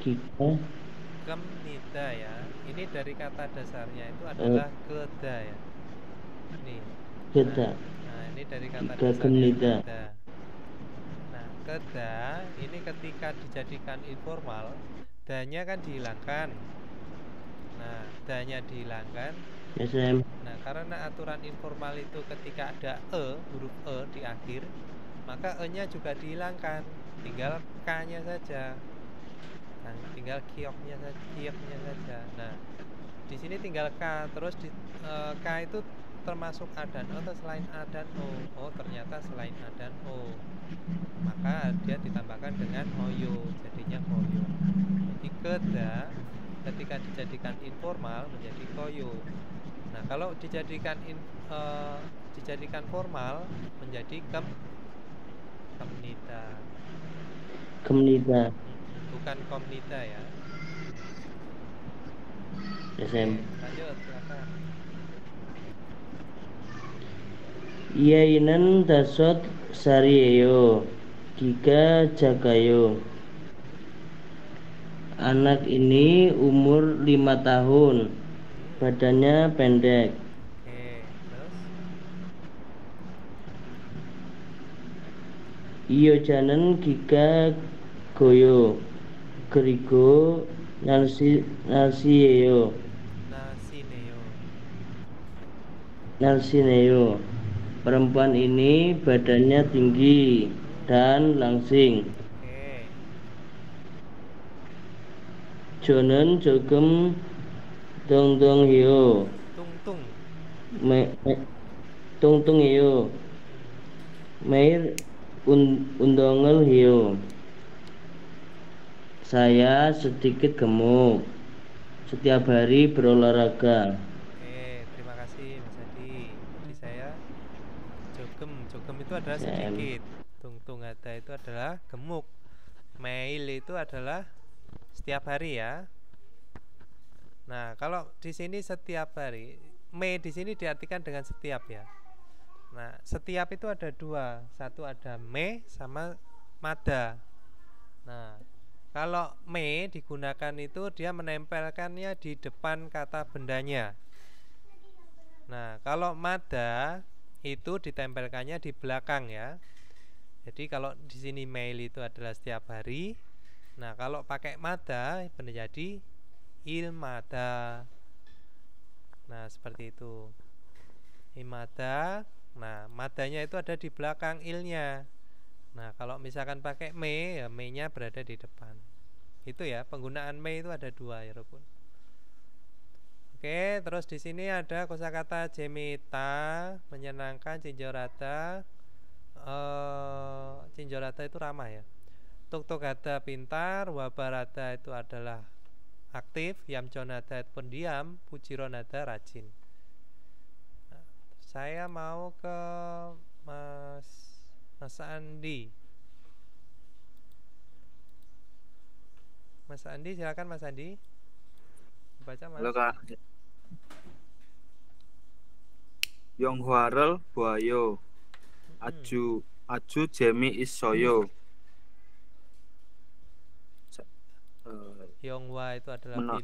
Giga Gemnida ya. Ini dari kata dasarnya itu adalah keda ya. Ini. Keda. Nah, ini dari kata Giga dasarnya keda. Nah, keda ini ketika dijadikan informal, danya kan dihilangkan. Nah, danya dihilangkan. SM. Nah, karena aturan informal itu ketika ada huruf di akhir, maka e-nya juga dihilangkan, tinggal k-nya saja. Nah, tinggal kioknya saja. Nah, di sini tinggal k, terus k itu termasuk a dan o atau selain a dan o. Oh, ternyata selain a dan o. Maka dia ditambahkan dengan oyo, jadinya koyo. Jadi keda ketika dijadikan informal menjadi koyo. Nah, kalau dijadikan formal menjadi kemnida. Kemnida. Bukan komnida ya. SM. Lanjut, silakan. Yainan dasot sarieyo. Giga jagayo. Anak ini umur 5 tahun. Badannya pendek. Oke, terus? Iyo janen giga goyo. Gerigo nalsiyeyo. Nalsineyo. Perempuan ini badannya tinggi dan langsing. Jonen jogem tungtung hiyo. Tungtung hiyo. Mair undongel hiyo. Saya sedikit gemuk. Setiap hari berolahraga. Oke, terima kasih Mas Adi. Jadi saya jogem itu adalah sedikit. Tungtung ada itu adalah gemuk. Mail itu adalah setiap hari ya. Nah, kalau di sini setiap hari, me di sini diartikan dengan setiap ya. Nah, setiap itu ada dua, satu ada me sama mada. Nah, kalau me digunakan itu dia menempelkannya di depan kata bendanya. Nah, kalau mada itu ditempelkannya di belakang ya. Jadi kalau di sini mail itu adalah setiap hari. Nah, kalau pakai mada menjadi ilmada. Nah, seperti itu. Ilmada. Nah, madanya itu ada di belakang ilnya. Nah, kalau misalkan pakai me, ya me-nya berada di depan. Itu ya, penggunaan me itu ada dua ya, Robun. Oke, terus di sini ada kosakata jemita, menyenangkan, cinjorata. Cinjorata itu ramah ya. Tuktogata pintar, wabarata itu adalah aktif, yamconada pendiam, pujironada rajin. Nah, saya mau ke Mas Andi. Mas Andi, silakan Mas Andi. Baca Mas. Halo Kak. Yonghwarel buayo. Aju jemi isoyo. Yonghwa itu adalah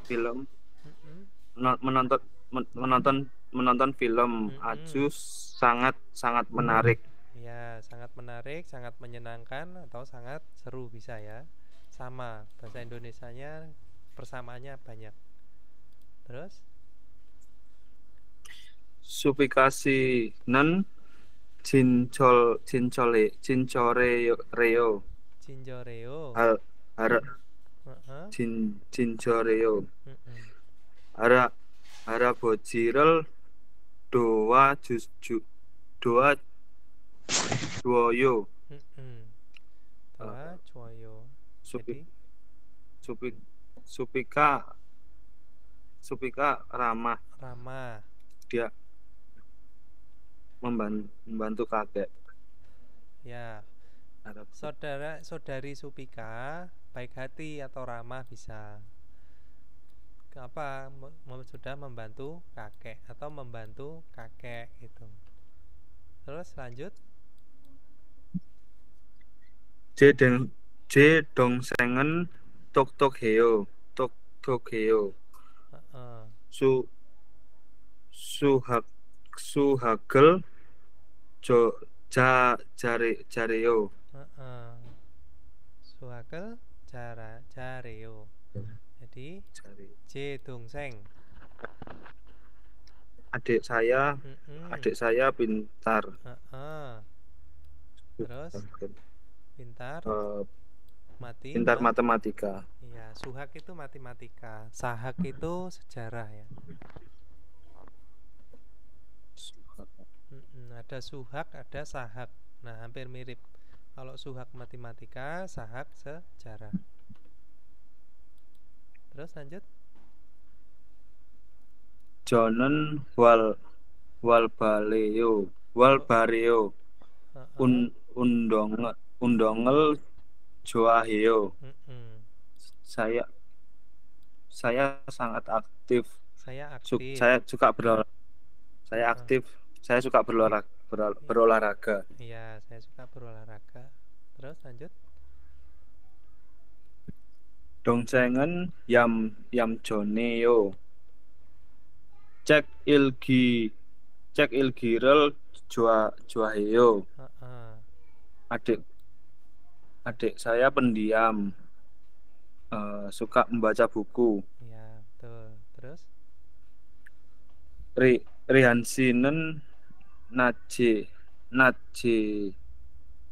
film. Menonton film. Aju sangat menarik. Ya, sangat menarik, sangat menyenangkan atau sangat seru bisa ya. Sama, bahasa Indonesianya persamaannya banyak. Terus? Supikasi nan cincoreo. Cincoreo. Ara bojirel doa cuoyo. Doa cuoyo. Supika ramah. Dia membantu kakek. Ya. Saudari Supika baik hati atau ramah bisa. Apa sudah membantu kakek atau membantu kakek itu. Terus lanjut. J dongsengen tok heo. Suhagel jareo. Suhagel jareo. Jadi J dongseng. Adik saya pintar. Terus pintar matematika. Iya, suhak itu matematika, sahak itu sejarah ya. Ada suhak, ada sahak. Nah, hampir mirip. Kalau suhak matematika, sahak sejarah. Terus lanjut. Jonen wal walbareo undongel joaheo. Saya sangat aktif. Saya Saya suka berolahraga. Saya aktif. Saya suka berolahraga. Iya, saya suka berolahraga. Terus lanjut. Dongsengen yam joneo. Cek ilgirel joaheo. Adik saya pendiam. Suka membaca buku. Iya, betul. Terus Rihansinen naje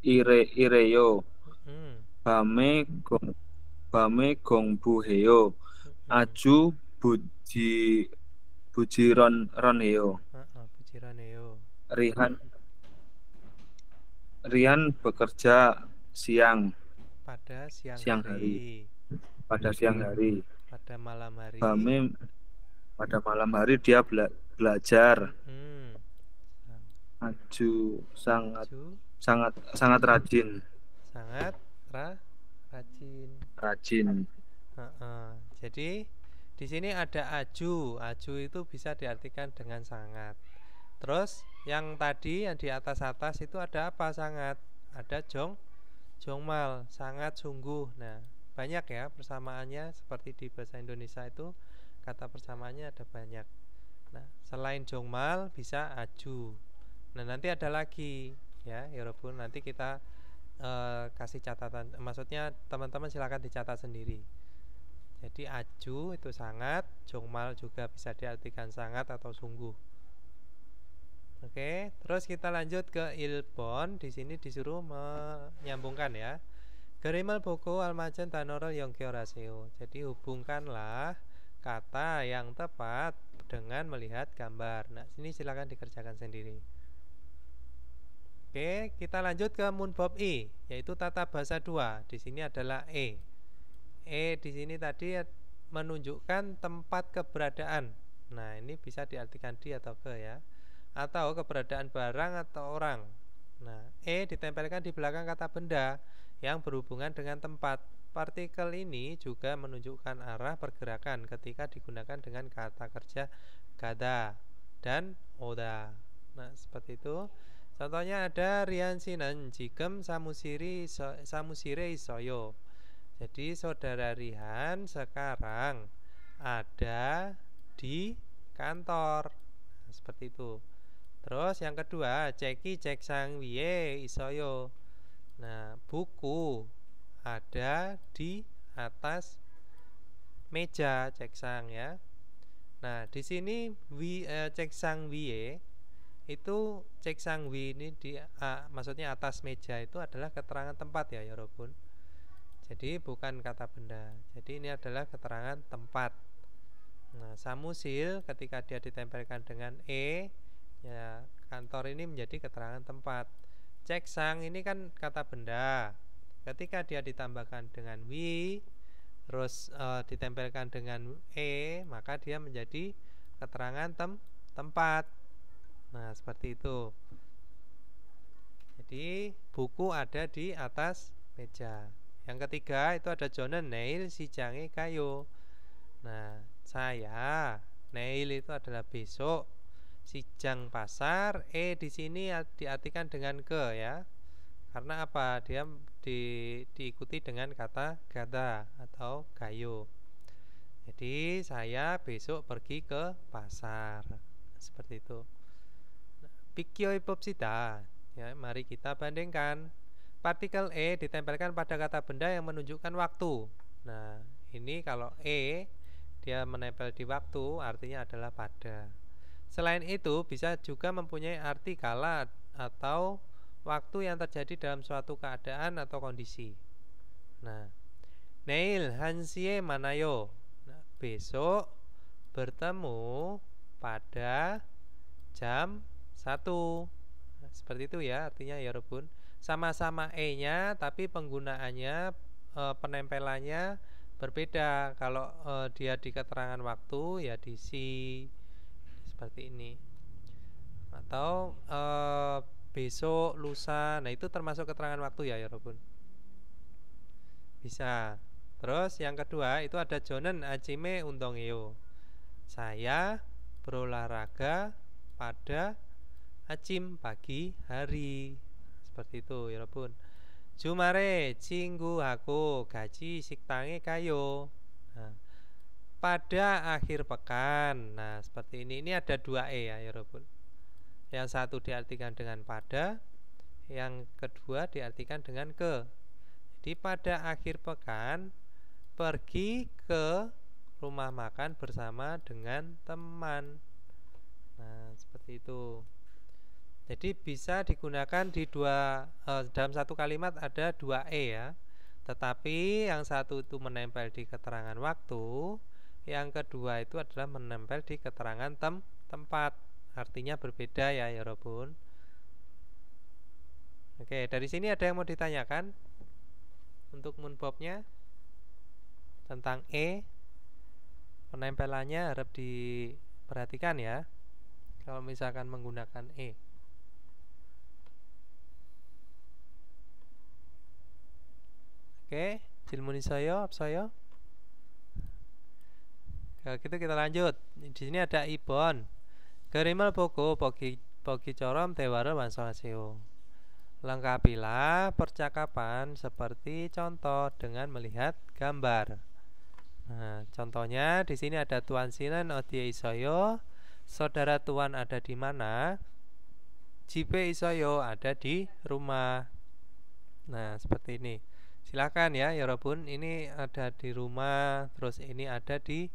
ireyo. Bame gong buheo. Aju bujiron heo. Rihan bekerja siang. Pada siang hari. Pada siang hari. Pada malam hari. Bame pada malam hari dia belajar. Aju sangat rajin. Rajin. Jadi di sini ada aju. Aju itu bisa diartikan dengan sangat. Terus yang tadi yang di atas itu ada apa sangat? Ada jongmal, sangat sungguh. Nah, banyak ya persamaannya seperti di bahasa Indonesia itu kata persamaannya ada banyak. Nah, selain jongmal bisa aju. Nah, nanti ada lagi ya, Yorobun. Nanti kita kasih catatan. Maksudnya teman-teman silakan dicatat sendiri. Jadi aju itu sangat, jongmal juga bisa diartikan sangat atau sungguh. Oke, terus kita lanjut ke ilbon. Di sini disuruh menyambungkan ya. Gerimal boko almajen tanorol yongkyoraseo. Jadi hubungkanlah kata yang tepat dengan melihat gambar. Nah, sini silakan dikerjakan sendiri. Oke, kita lanjut ke munbob i, yaitu tata bahasa 2. Di sini adalah e. E di sini tadi menunjukkan tempat keberadaan. Nah, ini bisa diartikan di atau ke ya. Atau keberadaan barang atau orang. Nah, e ditempelkan di belakang kata benda yang berhubungan dengan tempat. Partikel ini juga menunjukkan arah pergerakan ketika digunakan dengan kata kerja gada dan oda. Nah, seperti itu. Contohnya ada Riansinan jigem samusire isoyo. Jadi saudara Rihan sekarang ada di kantor. Nah, seperti itu. Terus yang kedua, ceki cek sang wiye isoyo. Nah, buku ada di atas meja cek sang ya. Nah, di sini cek sang wiye itu cek sang wi ini maksudnya atas meja itu adalah keterangan tempat ya Yorobun. Jadi bukan kata benda. Jadi ini adalah keterangan tempat. Nah, samusil ketika dia ditempelkan dengan e ya, kantor ini menjadi keterangan tempat. Cek sang ini kan kata benda. Ketika dia ditambahkan dengan wi terus ditempelkan dengan e, maka dia menjadi keterangan tempat. Nah, seperti itu. Jadi buku ada di atas meja. Yang ketiga itu ada Jonen Neil si jange kayo. Nah, saya Neil itu adalah besok. Sijang pasar, di sini diartikan dengan ke ya. Karena apa? Dia diikuti dengan kata gada atau gayo. Jadi saya besok pergi ke pasar. Seperti itu. Pikyoi popsita. Ya, mari kita bandingkan. Partikel e ditempelkan pada kata benda yang menunjukkan waktu. Nah, ini kalau dia menempel di waktu, artinya adalah pada. Selain itu, bisa juga mempunyai arti kala atau waktu yang terjadi dalam suatu keadaan atau kondisi. Nah, Neil Hansie Manayo. Nah, besok bertemu pada jam 1. Nah, seperti itu ya artinya ya Rebun. Sama-sama e-nya tapi penggunaannya penempelannya berbeda. Kalau dia di keterangan waktu ya di si, seperti ini. Atau besok, lusa. Nah, itu termasuk keterangan waktu ya, Robun. Bisa. Terus yang kedua itu ada Jonen Achime Undongeo. Saya berolahraga pada Achim pagi hari. Seperti itu ya, Robun. Jumare cinggu aku gaji siktange kayo. Nah, pada akhir pekan. Nah, seperti ini. Ini ada 2 ya, Robun. Yang satu diartikan dengan pada, yang kedua diartikan dengan ke. Jadi pada akhir pekan pergi ke rumah makan bersama dengan teman. Nah, seperti itu. Jadi bisa digunakan di dalam satu kalimat ada 2 ya. Tetapi yang satu itu menempel di keterangan waktu, yang kedua itu adalah menempel di keterangan tempat. Artinya berbeda ya, Robun. Oke, dari sini ada yang mau ditanyakan untuk munbobnya tentang penempelannya harap diperhatikan ya. Kalau misalkan menggunakan Oke, jilmuni saya, saya. Kalau gitu kita lanjut. Di sini ada ibon. Gerimal bogo pogi corom tewara wansongaseo. Lengkapilah percakapan seperti contoh dengan melihat gambar. Nah, contohnya di sini ada Tuan Sinan Odie Isoyo. Saudara Tuan ada di mana? Jipe Isoyo ada di rumah. Nah, seperti ini. Silakan ya, Robun. Ini ada di rumah. Terus ini ada di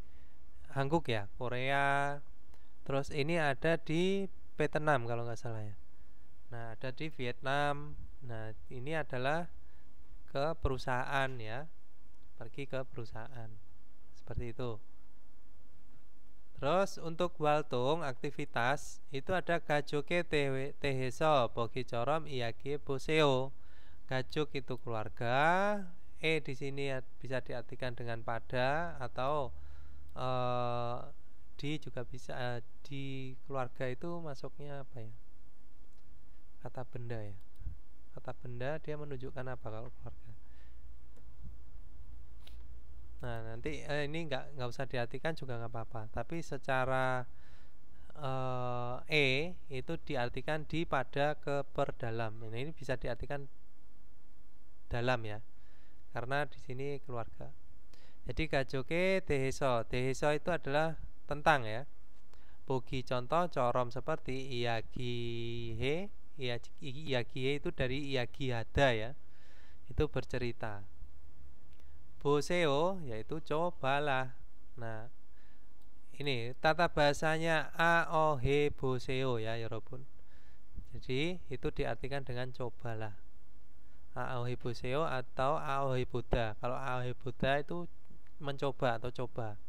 Hangguk ya, Korea. Terus ini ada di Vietnam kalau nggak salah ya. Nah, ada di Vietnam. Nah, ini adalah ke perusahaan ya. Pergi ke perusahaan. Seperti itu. Terus untuk waltung aktivitas itu ada gajoke teheso bogi corom iyaki boseo. Gajuk itu keluarga. Di sini bisa diartikan dengan pada atau di juga bisa di keluarga itu masuknya apa ya? Kata benda ya. Kata benda dia menunjukkan apa kalau keluarga. Nah, nanti ini nggak usah diartikan juga nggak apa-apa. Tapi secara itu diartikan di pada ke per dalam. Ini bisa diartikan dalam ya. Karena di sini keluarga. Jadi gajoke deheso. Deheso itu adalah tentang ya. Bogi contoh corom seperti iyagihe. Iyagihe itu dari iyagihada ya. Itu bercerita. Boseo yaitu cobalah. Nah, ini tata bahasanya aohe boseo ya, Robun. Jadi itu diartikan dengan cobalah. Aohe boseo atau aohe Buddha. Kalau aohe Buddha itu mencoba atau coba.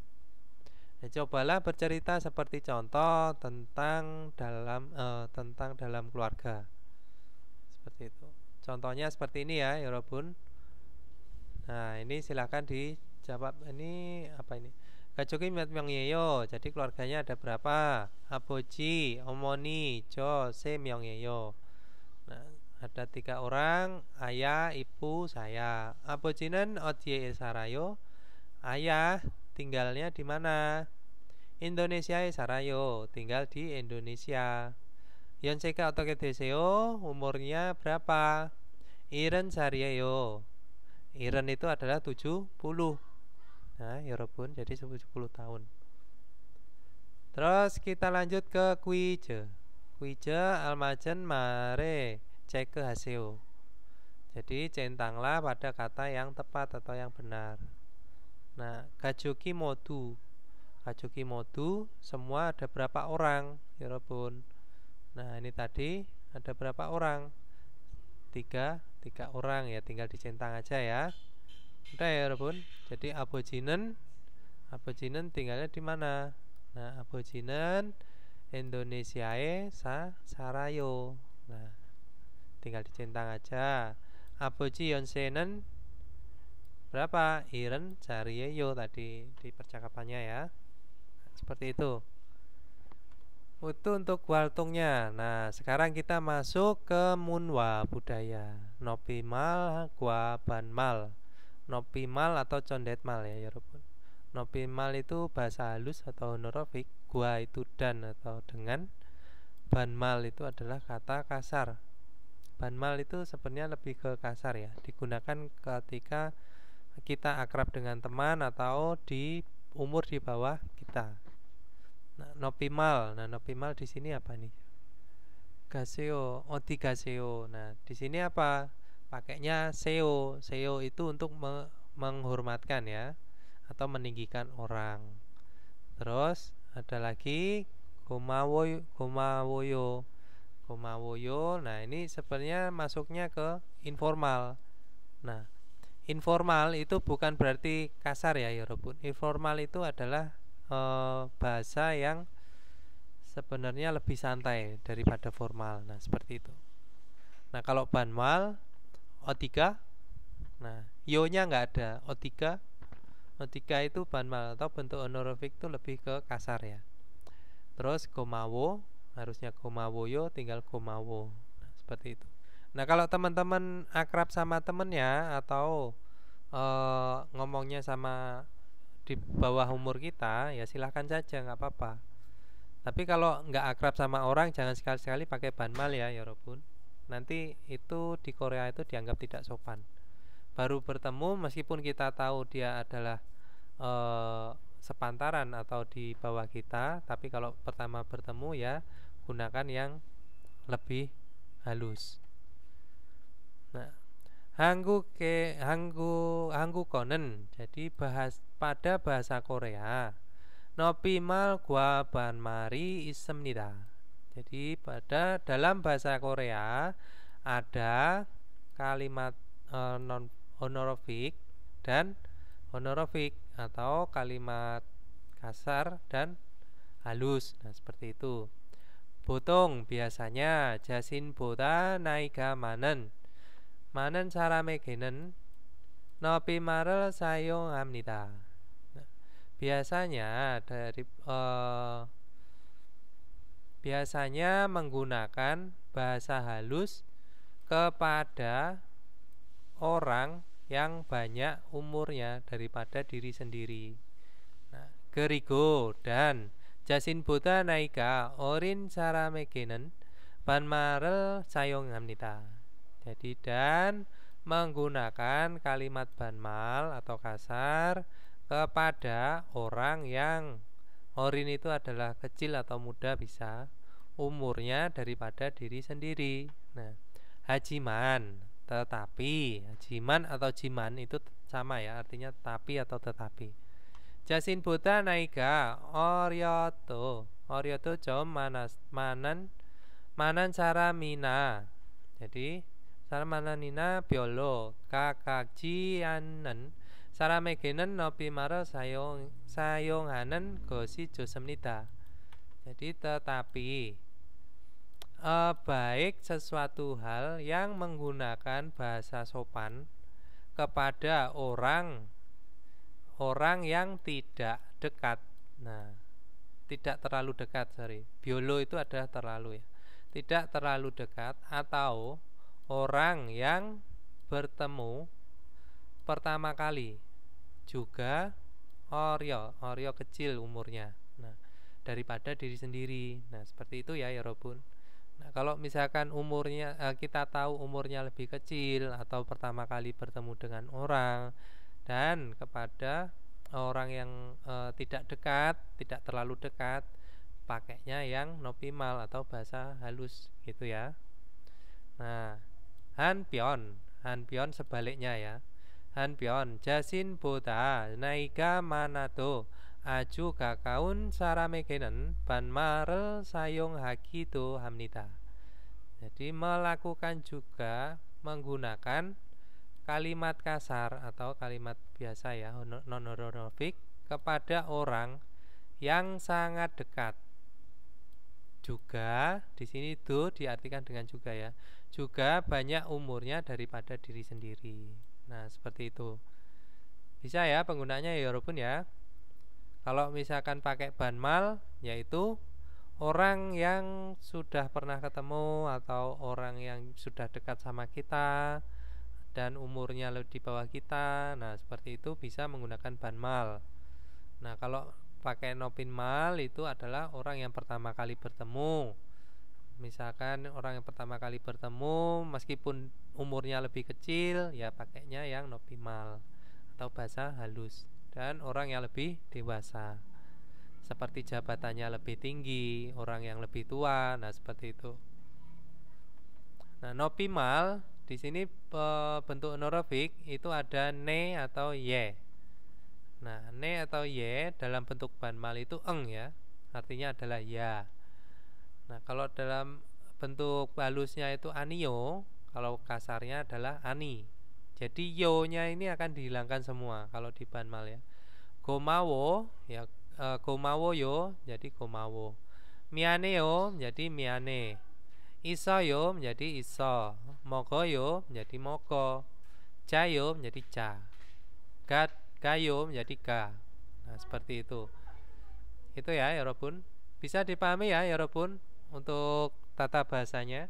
Nah, cobalah bercerita seperti contoh tentang dalam keluarga. Seperti itu. Contohnya seperti ini ya, Robun. Nah, ini silakan dijawab. Ini apa ini? Gajoki myongyeyo. Jadi keluarganya ada berapa? Aboji, Omoni, Jo, Se myongyeyo. Nah, ada 3 orang, ayah, ibu, saya. Aboji는 어디에 살아요? Ayah tinggalnya di mana? Indonesia에 살아요. Tinggal di Indonesia. 연세가 어떻게 되세요? Umurnya berapa? 70살이에요. Iren itu adalah 70. Nah, Robun, jadi 70 tahun. Terus kita lanjut ke kuije. Kuije almajen mare cek haseo. Jadi centanglah pada kata yang tepat atau yang benar. Nah, gajoki modu. Gajoki modu semua ada berapa orang, Robun? Nah, ini tadi ada berapa orang? 3 orang ya, tinggal dicentang aja ya. Udah ya, Robun. Jadi abojinen tinggalnya di mana? Nah, abojinen Indonesiae sarayo. Nah, tinggal dicentang aja. Aboji yonsenen berapa? Iren cariyeyo tadi di percakapannya ya. Seperti itu. Itu untuk waltungnya. Nah, sekarang kita masuk ke munwa budaya. Nopimal, gua banmal. Nopimal atau condetmal ya, Yorobun. Nopimal itu bahasa halus atau honorofik. Gua itu dan atau dengan. Banmal itu adalah kata kasar. Banmal itu sebenarnya lebih ke kasar ya. Digunakan ketika kita akrab dengan teman atau di umur di bawah kita. Nah, nopimal. Nah, nopimal di sini apa nih? Gaseo, odi gaseo. Nah, di sini apa? Pakainya seo. Seo itu untuk menghormatkan ya, atau meninggikan orang. Terus ada lagi gomawoyo, gomawoyo. Gomawoyo. Nah, ini sebenarnya masuknya ke informal. Nah, informal itu bukan berarti kasar ya, Yorobun. Informal itu adalah bahasa yang sebenarnya lebih santai daripada formal. Nah, seperti itu. Nah, kalau banmal O3. Nah, yo-nya nggak ada. O3. O3 itu banmal atau bentuk honorofik itu lebih ke kasar ya. Terus gomawo, harusnya gomawoyo, tinggal gomawo. Nah, seperti itu. Nah, kalau teman-teman akrab sama temennya atau ngomongnya sama di bawah umur kita, ya silahkan saja, nggak apa-apa. Tapi kalau nggak akrab sama orang, jangan sekali-sekali pakai banmal ya, Yorobun. Nanti itu di Korea itu dianggap tidak sopan. Baru bertemu, meskipun kita tahu dia adalah sepantaran atau di bawah kita, tapi kalau pertama bertemu ya gunakan yang lebih halus. Nah, hanggukonen. Jadi pada bahasa Korea nopimal gua banmari ismnida. Jadi pada dalam bahasa Korea ada kalimat non honorofik dan honorofik atau kalimat kasar dan halus. Nah, seperti itu. Botung biasanya jasin boda naika manen. Manen saram에게는 nopimar을 사용합니다. Nah, biasanya menggunakan bahasa halus kepada orang yang banyak umurnya daripada diri sendiri. Nah, gerigo dan jasin boda naika orin saram에게는 반말을 사용합니다. Jadi dan menggunakan kalimat banmal atau kasar kepada orang yang orin itu adalah kecil atau muda bisa umurnya daripada diri sendiri. Nah, hajiman tetapi, hajiman atau jiman itu sama ya, artinya tapi atau tetapi. Jasin boda naika oryoto jom manan saramina. Jadi 사람만이나 별로 각각지 않는 사람에게는 너비말을 사용하는 것이 좋습니다. Jadi tetapi baik sesuatu hal yang menggunakan bahasa sopan kepada orang yang tidak dekat. Nah, tidak terlalu dekat, biolo itu adalah terlalu ya. Tidak terlalu dekat atau orang yang bertemu pertama kali, juga Oryo kecil umurnya, nah daripada diri sendiri. Nah, seperti itu ya, Yorobun. Nah, kalau misalkan umurnya kita tahu umurnya lebih kecil atau pertama kali bertemu dengan orang dan kepada orang yang tidak dekat, tidak terlalu dekat, pakainya yang nopimal atau bahasa halus gitu ya. Nah, hanpion sebaliknya ya. Hanpion jasin boda naika manato aju gakaun saramekenen banmarel sayong hakido hamnida. Jadi melakukan juga menggunakan kalimat kasar atau kalimat biasa ya, non honorofik kepada orang yang sangat dekat. Juga di sini do diartikan dengan juga ya. Juga banyak umurnya daripada diri sendiri. Nah, seperti itu. Bisa ya penggunanya ya, Yorobun ya. Kalau misalkan pakai banmal, yaitu orang yang sudah pernah ketemu atau orang yang sudah dekat sama kita dan umurnya lebih di bawah kita. Nah, seperti itu bisa menggunakan banmal. Nah, kalau pakai nopinmal itu adalah orang yang pertama kali bertemu. Misalkan orang yang pertama kali bertemu meskipun umurnya lebih kecil, ya pakainya yang nopinmal atau bahasa halus. Dan orang yang lebih dewasa, seperti jabatannya lebih tinggi, orang yang lebih tua, nah seperti itu. Nah, nopimal di sini bentuk honorifik itu ada ne atau ye. Nah, ne atau ye dalam bentuk banmal itu eng ya, artinya adalah ya. Nah, kalau dalam bentuk halusnya itu anio, kalau kasarnya adalah ani. Jadi yo-nya ini akan dihilangkan semua kalau di banmal ya. Gomawo ya, gomawo yo jadi gomawo. Miane yo menjadi miane. Iso yo menjadi iso. Mogo yo menjadi mogo. Ca yo menjadi ca. Gayo menjadi ga. Nah, seperti itu. Itu ya, Yorobun. Bisa dipahami ya, Yorobun, untuk tata bahasanya.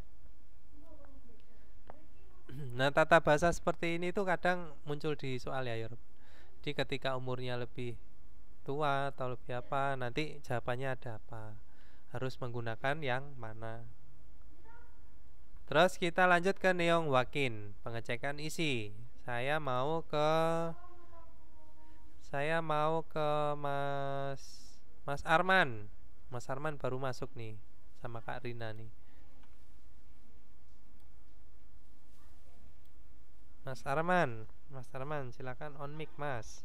Nah, tata bahasa seperti ini tuh kadang muncul di soal ya, Yorobun. Jadi ketika umurnya lebih tua atau lebih apa, nanti jawabannya ada apa, harus menggunakan yang mana. Terus kita lanjut ke neong wakin, pengecekan isi. Saya mau ke Mas Arman. Mas Arman baru masuk nih sama Kak Rina nih. Mas Arman silakan on mic, Mas.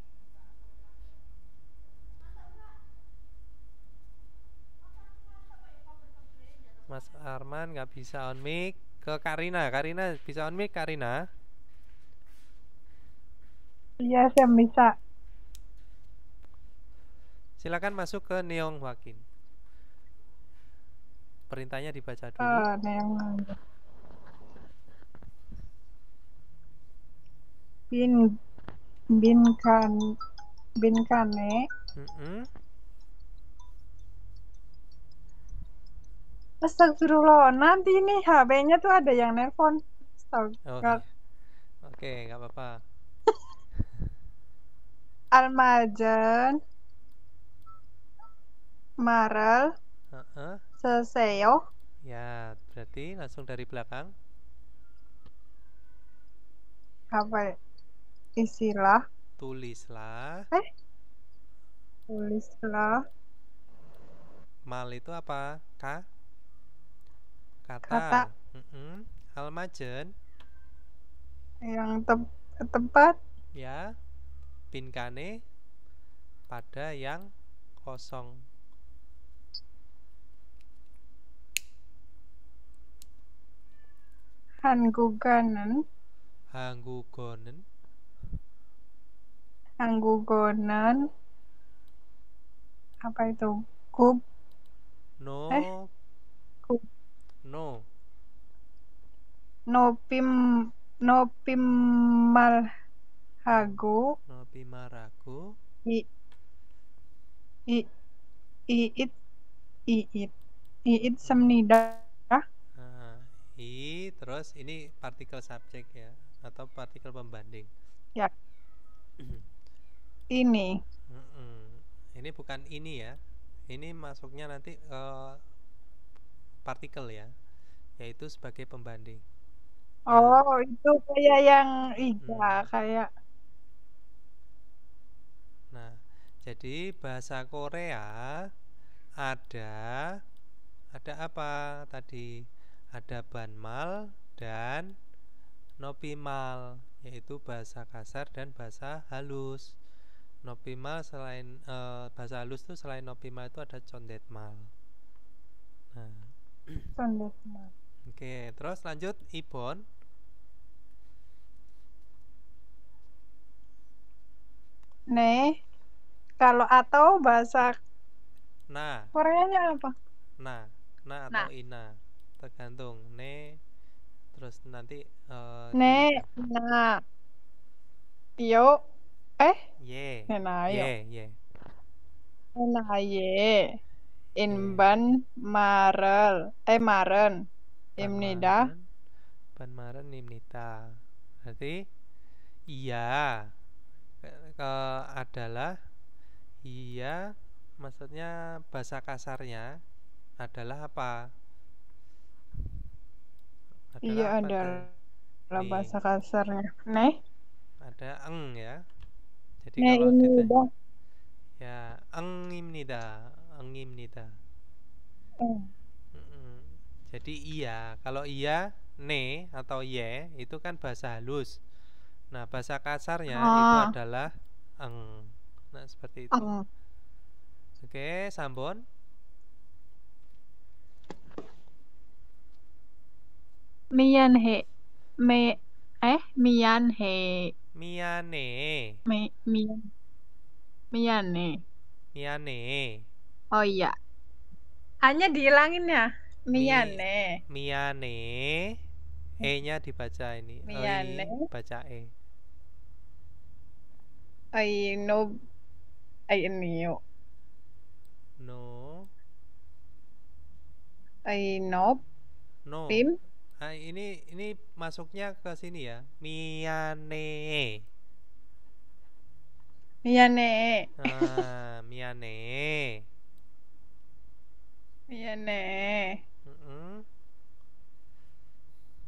Mas Arman nggak bisa on mic. Ke Karina bisa on mic, Karina? Iya, saya bisa. Silakan masuk ke neong wakin. Perintahnya dibaca dulu. Neong bin kane. Astagfirullah, nanti ini HP-nya tuh ada yang nelpon. Oke, nggak apa-apa. Almajen Marel Seseo. Ya, berarti langsung dari belakang. Apa istilah? Tulislah. Tulislah. Mal itu apa? Kata. Almajen. Yang tempat. Ya. Pinkane pada yang kosong. Hanggugonen. Apa itu? Kub. Nopimalhagu. Iit semnida. Terus ini partikel subjek ya, atau partikel pembanding. Ya. Ini. Ini bukan ini ya. Ini masuknya nanti partikel ya, yaitu sebagai pembanding. Oh, itu kayak yang kayak. Nah, jadi bahasa Korea ada apa tadi? Ada banmal dan nopimal, yaitu bahasa kasar dan bahasa halus. Nopimal selain bahasa halus tuh selain nopimal itu ada condetmal. Nah. Condetmal. Oke, terus lanjut Ibon. Kalau atau bahasa Koreanya apa? Atau ina, tergantung. Terus nanti yo ye. Nenayo. Ye. Nenaye. Inban Marel. Maren. Imnida. Ban maren nimnita. Berarti iya adalah iya, maksudnya bahasa kasarnya adalah apa? Iya, adalah bahasa kasarnya. Neh. Ada eng ya. Jadi Neh kalau imnida. ya engimnida. Jadi iya, kalau iya, ne atau ye itu kan bahasa halus. Nah, bahasa kasarnya itu adalah eng. Nah, seperti itu. Oke, Sambon. Miyanhe. Miyane. Miyane. Oh iya. Hanya dihilangin ya. Miyane. E-nya dibaca ini. Miyane. Baca E. Ainio. No. Ainop. No. Pim. Ini masuknya ke sini ya. Miyane. Miyane.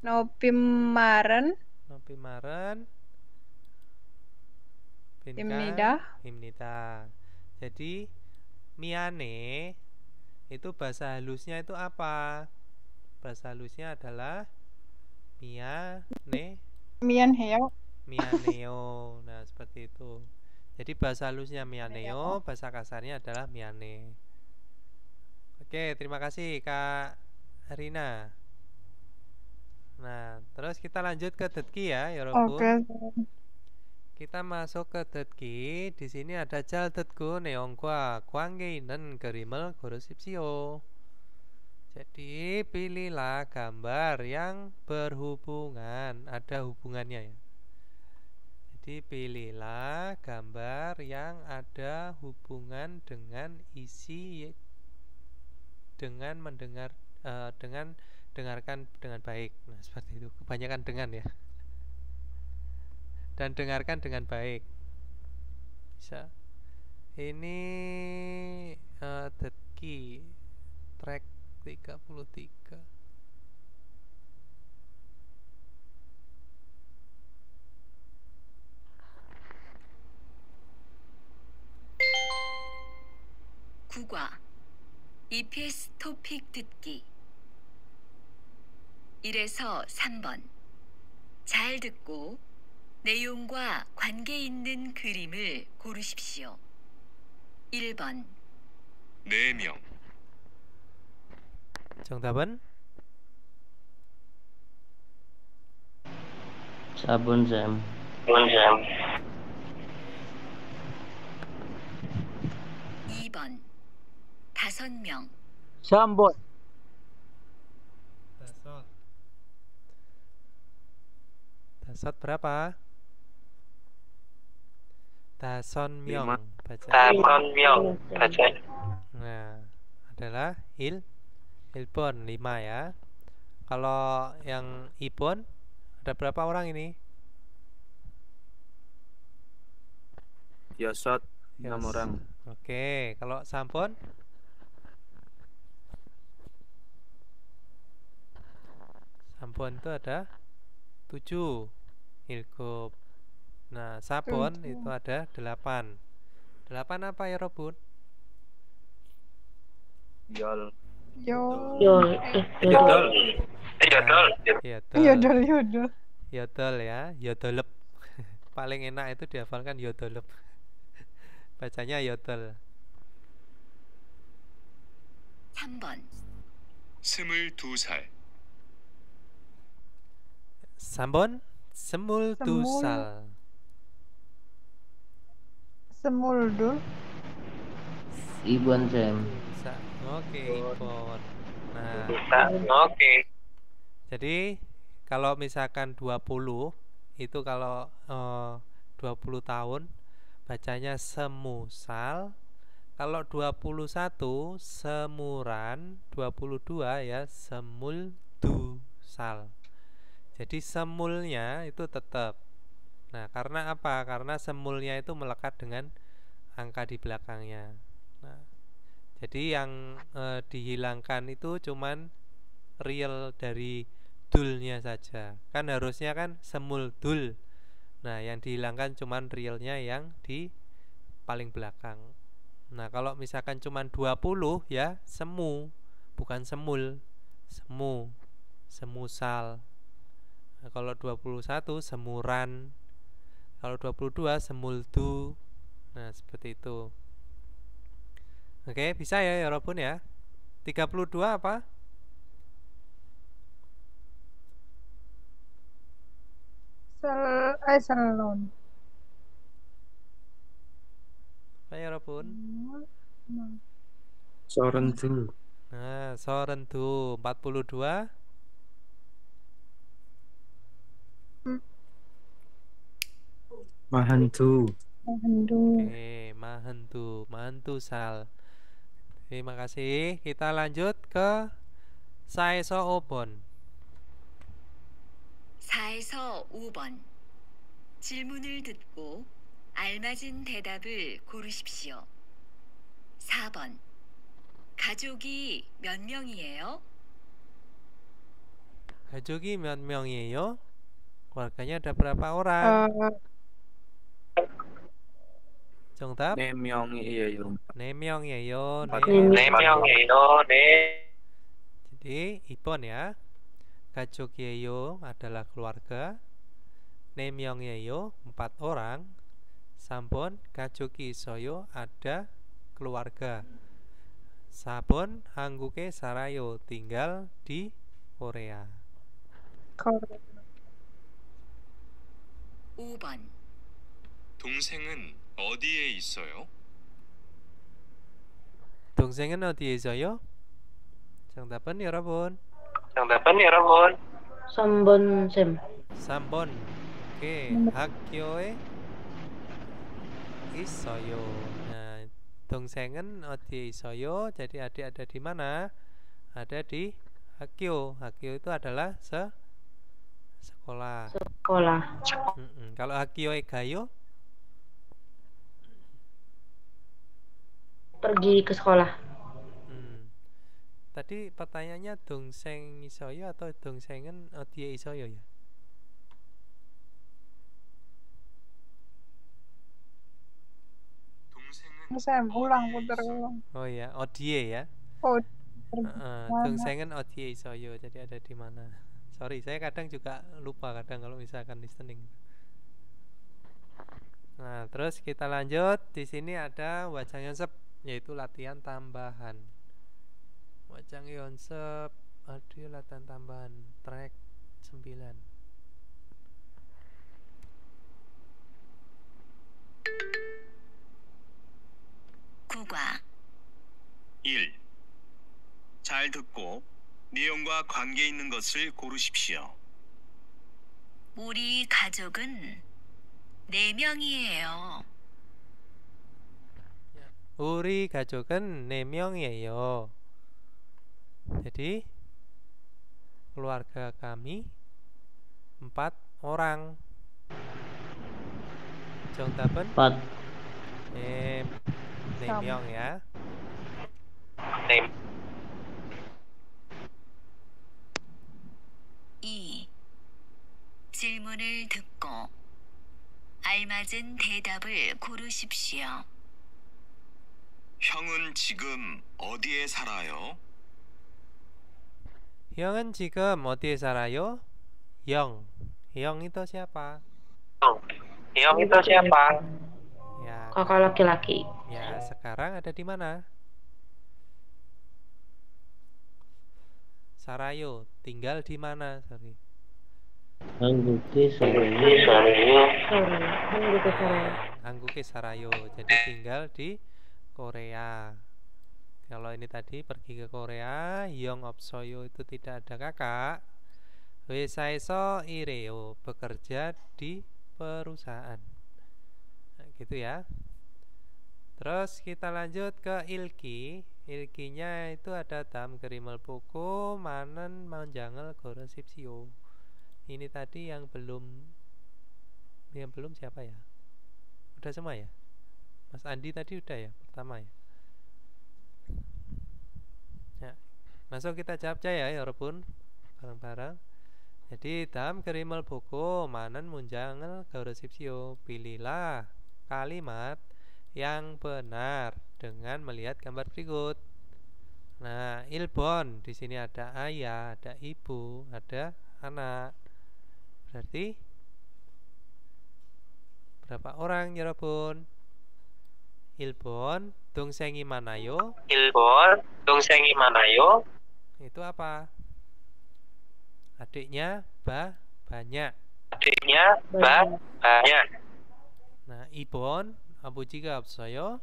Nopimaren. Imnida. Jadi miyane itu bahasa halusnya itu apa? Bahasa halusnya adalah miyaneo. Nah, seperti itu. Jadi bahasa halusnya miyaneo, bahasa kasarnya adalah miyane. Oke, terima kasih Kak Rina. Nah, terus kita lanjut ke detki ya, 여러분. Oke. Kita masuk ke detki. Di sini ada 잘 듣고 내용과 관계 있는 그림을 고르십시오. Jadi pilihlah gambar yang berhubungan, ada hubungannya ya. Jadi pilihlah gambar yang ada hubungan dengan isi, dengan dengarkan dengan baik. Nah, seperti itu. Kebanyakan dengan ya. Dan dengarkan dengan baik. Bisa. Ini detki track 33. 국어 EPS 토픽 듣기 1에서 3번 잘 듣고 내용과 관계 있는 그림을 고르십시오. 1번 4명 정답은 4번 쌤. 2번 5명 3번. Dasot berapa? Dasonmyong baca. Nah, adalah Ilbon 5 ya. Kalau yang Ibon ada berapa orang ini? Yosot 6 orang. Oke, kalau Sampon? Sampon itu ada 7. Ilgop. Nah, Sapon itu ada 8. 8 apa ya, Robun? Yodol. Yodol ya, yodolep. Paling enak itu dihafalkan yodolep. Bacanya yodol. 3번 22살 3번 Semul-dusal. Semuldul. Ibon Sam. Oke, Ibon. Nah, jadi kalau misalkan 20 itu kalau 20 tahun bacanya semusal. Kalau 21 semuran, 22 ya semuldusal. Jadi semulnya itu tetap. Nah, karena apa? Karena semulnya itu melekat dengan angka di belakangnya. Nah, jadi yang dihilangkan itu cuman real dari dulnya saja. Kan harusnya kan semuldul. Nah, yang dihilangkan cuman realnya yang di paling belakang. Nah, kalau misalkan cuman 20 ya semu, bukan semul. Semu, semusal. Nah, kalau 21 semuran. Kalau 22 semuldu. Nah, seperti itu. Oke, bisa ya walaupun ya. 32 apa? Salon. Apa ya walaupun? Sorendu. Nah, sorendu 42. Mahantu. Oke, mahantu sal. Terima kasih. Kita lanjut ke 사에서 5번. 4에서 5번. 질문을 듣고 알맞은 대답을 고르십시오. 4번. 가족이 몇 명이에요? 가족이 몇 명이에요? Keluarganya ada berapa orang? 정답? 4명이에요. 4명이에요. 네 명이에요. 네. Jadi 2번 ya. 가족이에요 adalah keluarga. 4명이에요 4 orang. 3번 가족이 있어요 ada keluarga. 4번 한국에 살아요 tinggal di Korea. 5번. 동생은 어디에 있어요? 동생은 어디에 있어요? 정답은 여러분. 3번 쌤. 3번. 오케이. 학교에 있어요. Nah, 동생은 어디에 있어요? Jadi adik ada di mana? Ada di 학교. 학교 itu adalah sekolah. Kalau 학교에 가요? Pergi ke sekolah. Tadi pertanyaannya 동생 있어요 atau 동생은 어디에 있어요 ya? Saya ulang, putar ulang. Oh ya, 어디에 ya? 동생은 어디에 있어요? Jadi ada di mana? Sorry, saya kadang juga lupa kadang kalau misalkan listening. Nah, terus kita lanjut. Di sini ada wajang yonsep, yaitu latihan tambahan. Wajang yonsep, audio latihan tambahan, track 9. 국어 1. 잘 듣고 내용과 관계 있는 것을 고르십시오. 우리 가족은 4명이에요. 우리 가족은 4명이에요. Jadi keluarga kami 4 orang. 정답은 4. 4명 ya. 2. 질문을 듣고 알맞은 대답을 고르십시오. 형은 지금 어디에 살아요? 형은 지금 어디에 살아요? 형. 형 itu siapa? Yang itu siapa? Ya. Kakak laki-laki. Ya, sekarang ada di mana? Sarayo, tinggal di mana? Sorry. Hanguki Sarayo. Hanguki Sarayo. Jadi tinggal di Korea. Kalau ini tadi pergi ke Korea, Yong Opsoyo itu tidak ada kakak. Wesaeso Ireo bekerja di perusahaan. Nah, gitu ya. Terus kita lanjut ke ilki. Ilkinya itu ada dam gerimel puku manen manjangel gorosipsio. Ini tadi yang belum siapa ya? Udah semua ya? Mas Andi tadi udah ya pertama ya. Ya, masuk kita jawab ya walaupun bareng-bareng. Jadi dam gerimel buku manen munjangel gorosipsio. Pilihlah kalimat yang benar dengan melihat gambar berikut. Nah, ilbon di sini ada ayah, ada ibu, ada anak. Berarti berapa orang Yorobun? Ilbon dongsengi manayo. Ilbon dongsengi manayo. Itu apa? Adiknya banyak. Adiknya banyak. Nah, ibon 아버지가 없어요?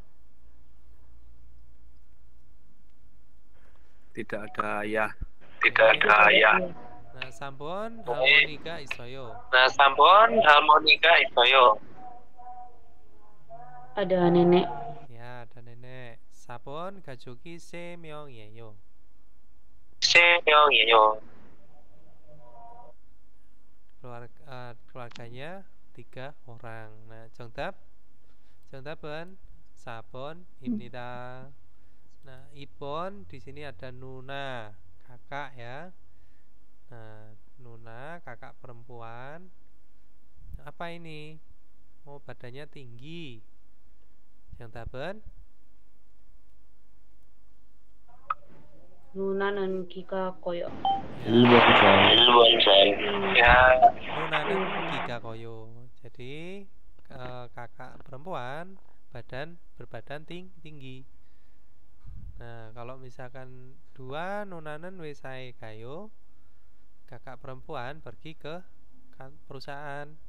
Tidak ada ayah. Tidak ada ayah. Nah, sampun harmonika 있어요. Nah, sampun harmonika 있어요. Ada nenek. Ya, ada nenek. 사본 가족이 3명이에요. 3명이에요. keluarganya 3 orang. Nah, 정답은 4번입니다. Nah, Ibon di sini ada Nuna, kakak ya. Nah, Nuna kakak perempuan. Apa ini? Oh, badannya tinggi. 정답은 Nuna는 기가 커요. 1번 ya. Nuna는 기가 커요. Jadi kakak perempuan berbadan tinggi. Nah, kalau misalkan 2 nunanen wesai kayo, kakak perempuan pergi ke perusahaan.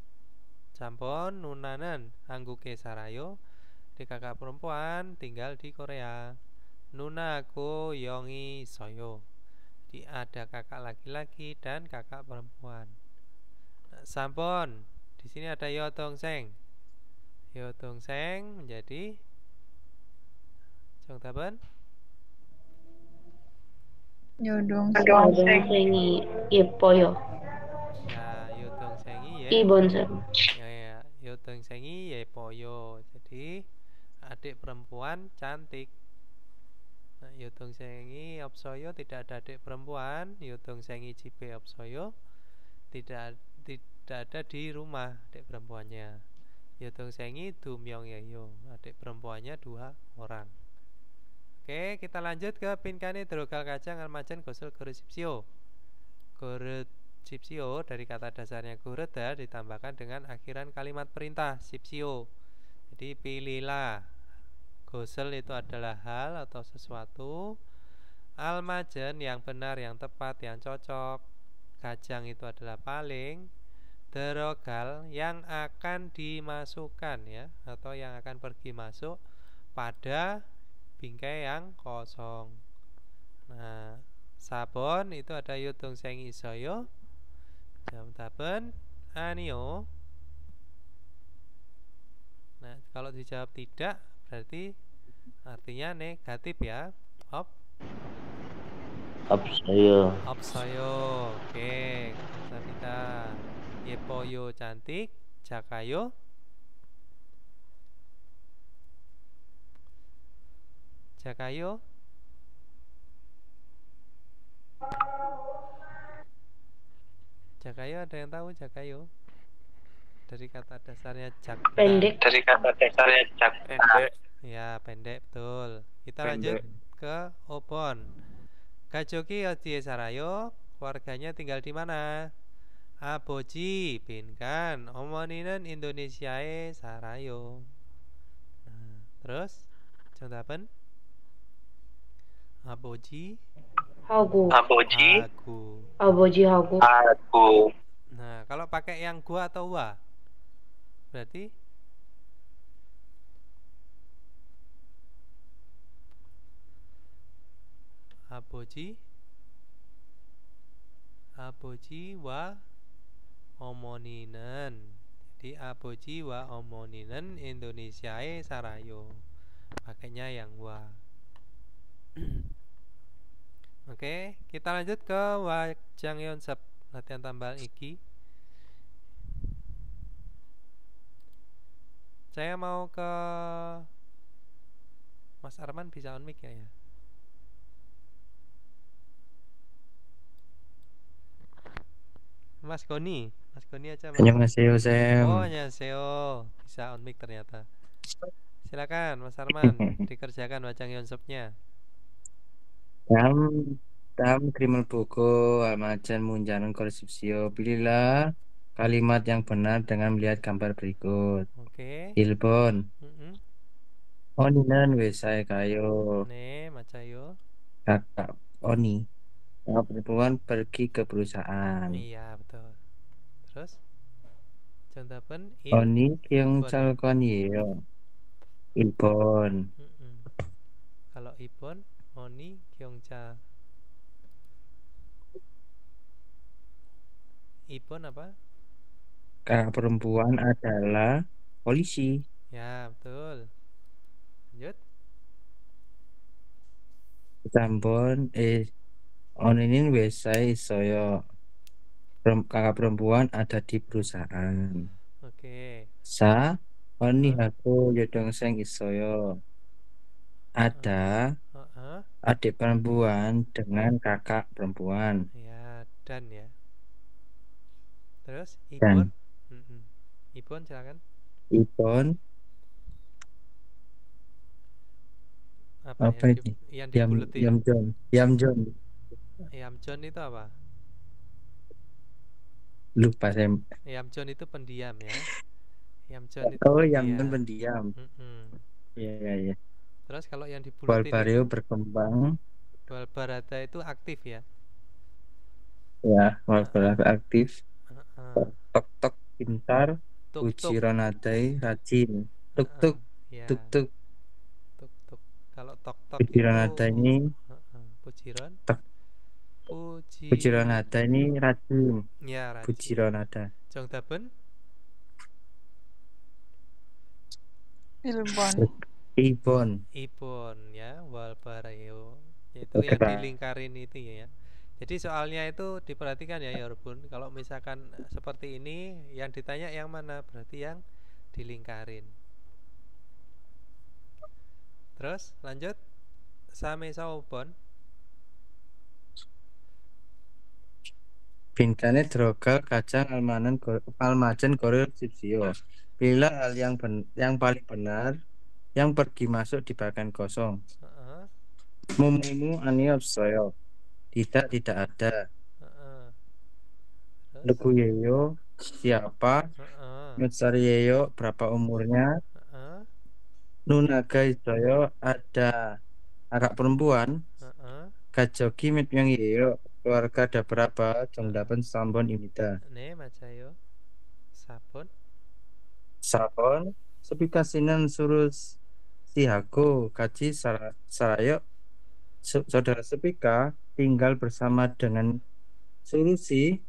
Sampun nunanen angguke sarayo, di kakak perempuan tinggal di Korea. Nunaku yongi soyo. Jadi ada kakak laki-laki dan kakak perempuan. Nah, sampun di sini ada yotongseng. Yotongseng menjadi 정답은 여동생이 예뻐요. Ya, yotongseng이 Ibon 쌤. ya, yotongseng이 예뻐요. Jadi adik perempuan cantik. Nah, yotongseng이 없어요, tidak ada adik perempuan. yotongseng이 집에 없어요, tidak ada di rumah adik perempuannya. yotongseng이 2명이에요, adik perempuannya 2 orang. Oke, kita lanjut ke pinkane drogal kacang almajan gosel gorosipsio. Gorosipsio dari kata dasarnya goreda ditambahkan dengan akhiran kalimat perintah sipsio. Jadi pilihlah. Gosel itu adalah hal atau sesuatu. Almajan yang benar, yang tepat, yang cocok. Kacang itu adalah paling. Drogal yang akan dimasukkan ya, atau yang akan pergi masuk pada bingkai yang kosong. Nah, sabon itu ada yotongseng isoyo. 정답은 아니요. Nah, kalau dijawab tidak berarti artinya negatif ya. 없어요. 없어요. Oke, 감사합니다. 예뻐요 cantik. 작아요. 작아요. 작아요, ada yang tahu 작아요? Dari kata dasarnya jak. Pendek. Dari kata dasarnya jak. Pendek. Ya, pendek betul. Kita Pendek. lanjut ke Obon. 가족이 어디에 살아요? keluarganya tinggal di mana? 아버지 빈간 어머니는 인도네시아에 살아요. Nah, terus 정답은 아버지 아버지 하고. 하고. Nah, kalau pakai yang gua atau wa berarti 아버지 wa 어머니는. Jadi 아버지 wa 어머니는 인도네시아에 살아요. pakainya yang wa. Oke, kita lanjut ke wajang yonsep, latihan tambahan iki. Saya mau ke Mas Arman, bisa on mic ya? Mas Goni aja Mas. Annyeonghaseyo, Sam. Oh, annyeonghaseyo. Bisa on mic ternyata. Silakan Mas Arman, dikerjakan wajang yonsepnya. Dalam krimal buku Almajan Munjanan Koresipsio, pilihlah kalimat yang benar dengan melihat gambar berikut. Oke. Ilbon. Oninan wesai kayo. Ne, macayo. Kakak Oni. Kakak perempuan pergi ke perusahaan. Iya, betul. Terus? Contohnya Oni kyung chalkon yo. Ilbon. Kalau Ibon, Oni kyungcha. Ibon apa? Kakak perempuan adalah polisi. Ya, betul. Lanjut. Tambon oninin wesai soyo. Kakak perempuan ada di perusahaan. Oke. Sa oni aku yodongseng isoyo. Ada adik perempuan dengan kakak perempuan. Ya, dan ya. Terus Dan Ibon. Ibon silakan. Ibon apa ini? Yang dibuletin. Yamjon itu apa? Lupa saya. Yamjon itu pendiam ya. Yamjon itu Yamjon pendiam. Iya. Terus kalau yang dibuletin Walbario berkembang. Walbarada itu aktif ya. Ya, Walbarada aktif. Tok-tok pintar. Ujironadai rajin. Tuk-tuk. Ya. Tuk-tuk. Tuk-tuk. Kalau tok-tok Ujironadai ini Pujironada ini rajin. Ya, rajin. Pujironada. Jongdaben? Ibon ya, Walbarayo. Itu yang dilingkarin itu ya. Jadi soalnya itu diperhatikan ya Rebun. Kalau misalkan seperti ini, yang ditanya yang mana? Berarti yang dilingkarin. Terus lanjut. Same saubon. Bintane droga kacang almajan koril sipsio. Pilihlah hal yang paling benar yang pergi masuk di bagian kosong. Mumumu aniop soyo. Tidak ada. Leguyeyo siapa? Nutsariyeyo berapa umurnya? Nunaga isoyo ada anak perempuan. Kajoki mitmyongyeyo keluarga ada berapa? Jongdapen sambon imida. Ne macayo. Sabon sepikasinan surus sihaku kaji sarayo. Saudara Sepika tinggal bersama dengan Surusi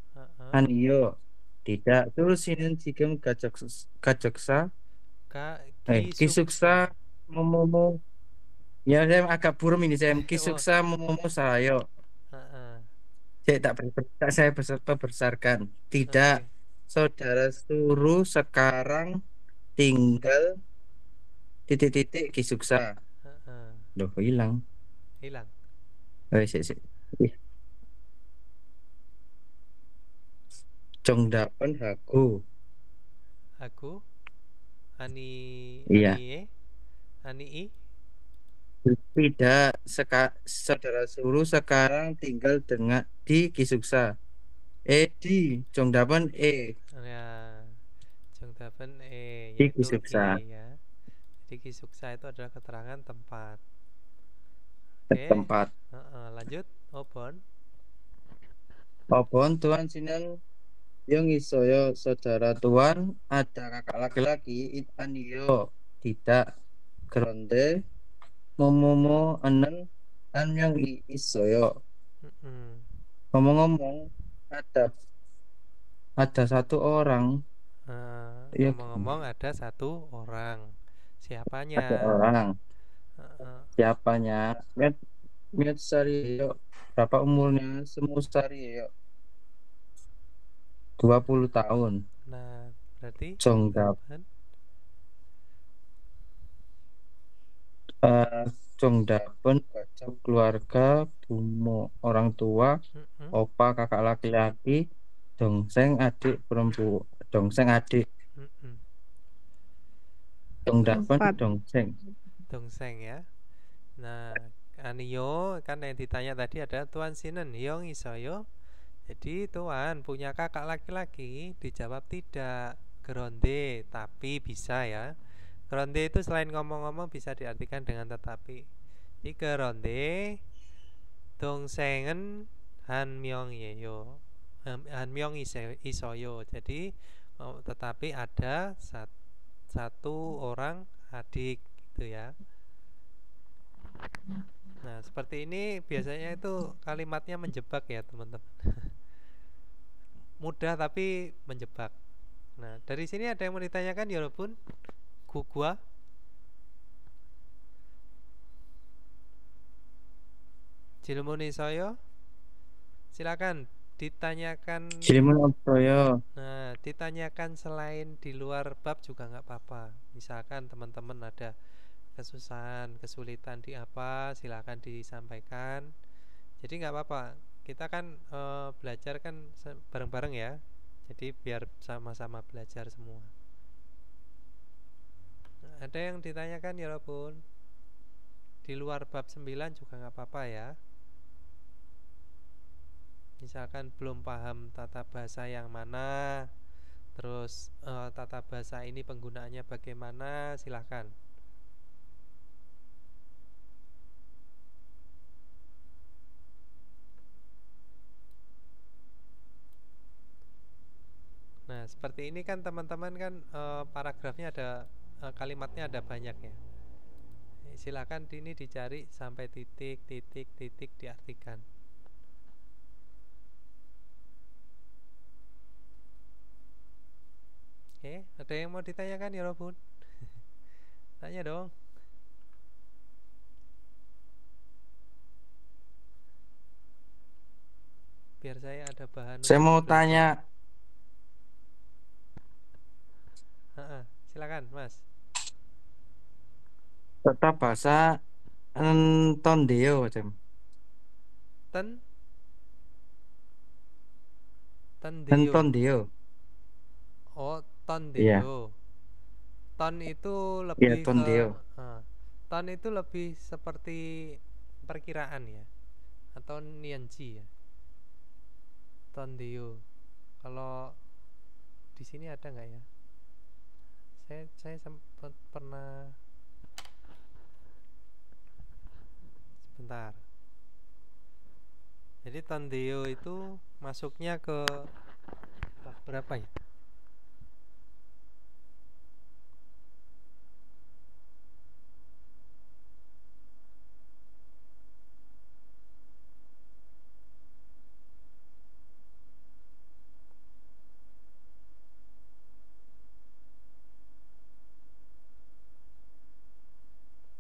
Aniyo. Tidak, Surusinen jigem kajoksa kisuksa momomo. Ya, saya agak buram ini, saya kisuksa momomo sarayo. Saya besarkan. Tidak, saudara Suru sekarang tinggal titik-titik kisuksa. Loh, hilang. Jongdapen haku ani i tidak saudara Suru sekarang tinggal di Kisuksa. Di Jongdapen ya, Jongdapen di Kisuksa ya. Jadi Kisuksa itu adalah keterangan tempat. Tempat. Lanjut. Obon Tuan Sinan yang isoyo saudara Tuan ada kakak laki-laki aniyo tidak geronde momomo anen an yang isoyo. Ngomong-ngomong ada satu orang. Ngomong-ngomong ada satu orang. Siapanya? Ada orang. Siapanya? Miet Saryo. Berapa umurnya? Semu Saryo. 20 tahun. Nah, berarti Jonggap. jawaban Jongdapen bacang keluarga, bumo orang tua, opa kakak laki-laki, dongseng adik perempuan, dongseng adik, Jongdapen dongseng. dongseng ya. Nah, Anio kan yang ditanya tadi ada Tuan Sinen Hyong Isoyo. Jadi Tuan punya kakak laki-laki, dijawab tidak. Geronde, tapi bisa ya. Geronde itu selain ngomong-ngomong bisa diartikan dengan tetapi. Jadi geronde dongsengen han myong yeyo. Han myong isoyo. Jadi tetapi ada satu orang adik gitu ya. Nah, seperti ini biasanya itu kalimatnya menjebak ya, teman-teman. Mudah tapi menjebak. Nah, dari sini ada yang mau ditanyakan ya, Robun? Gugua? Jilmuni Soyo? Silakan ditanyakan. Jilmun Soyo. Nah, ditanyakan selain di luar bab juga nggak apa-apa. Misalkan teman-teman ada kesusahan, kesulitan di apa, silakan disampaikan. Jadi nggak apa-apa. Kita kan belajar kan bareng-bareng ya. Jadi biar sama-sama belajar semua. Nah, ada yang ditanyakan ya Robun? Di luar bab 9 juga nggak apa-apa ya. Misalkan belum paham tata bahasa yang mana, terus tata bahasa ini penggunaannya bagaimana, silahkan. Nah, seperti ini kan teman-teman kan paragrafnya ada kalimatnya ada banyak ya. Silakan ini dicari sampai titik diartikan. Oke, ada yang mau ditanyakan ya Robun? Tanya dong. Biar saya ada bahan. Saya mau tanya. Silakan, Mas. Tata bahasa Tondeo, Cem. Tondeo. Oh, Tondeo. Iya. Ton itu lebih ton itu lebih seperti perkiraan ya, atau nianji ya. Tondeo. Kalau di sini ada nggak ya? Saya sempat pernah. Sebentar. Jadi Tondeo itu masuknya ke berapa ya?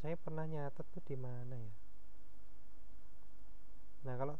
Saya pernah nyatet tuh di mana ya? Nah, kalau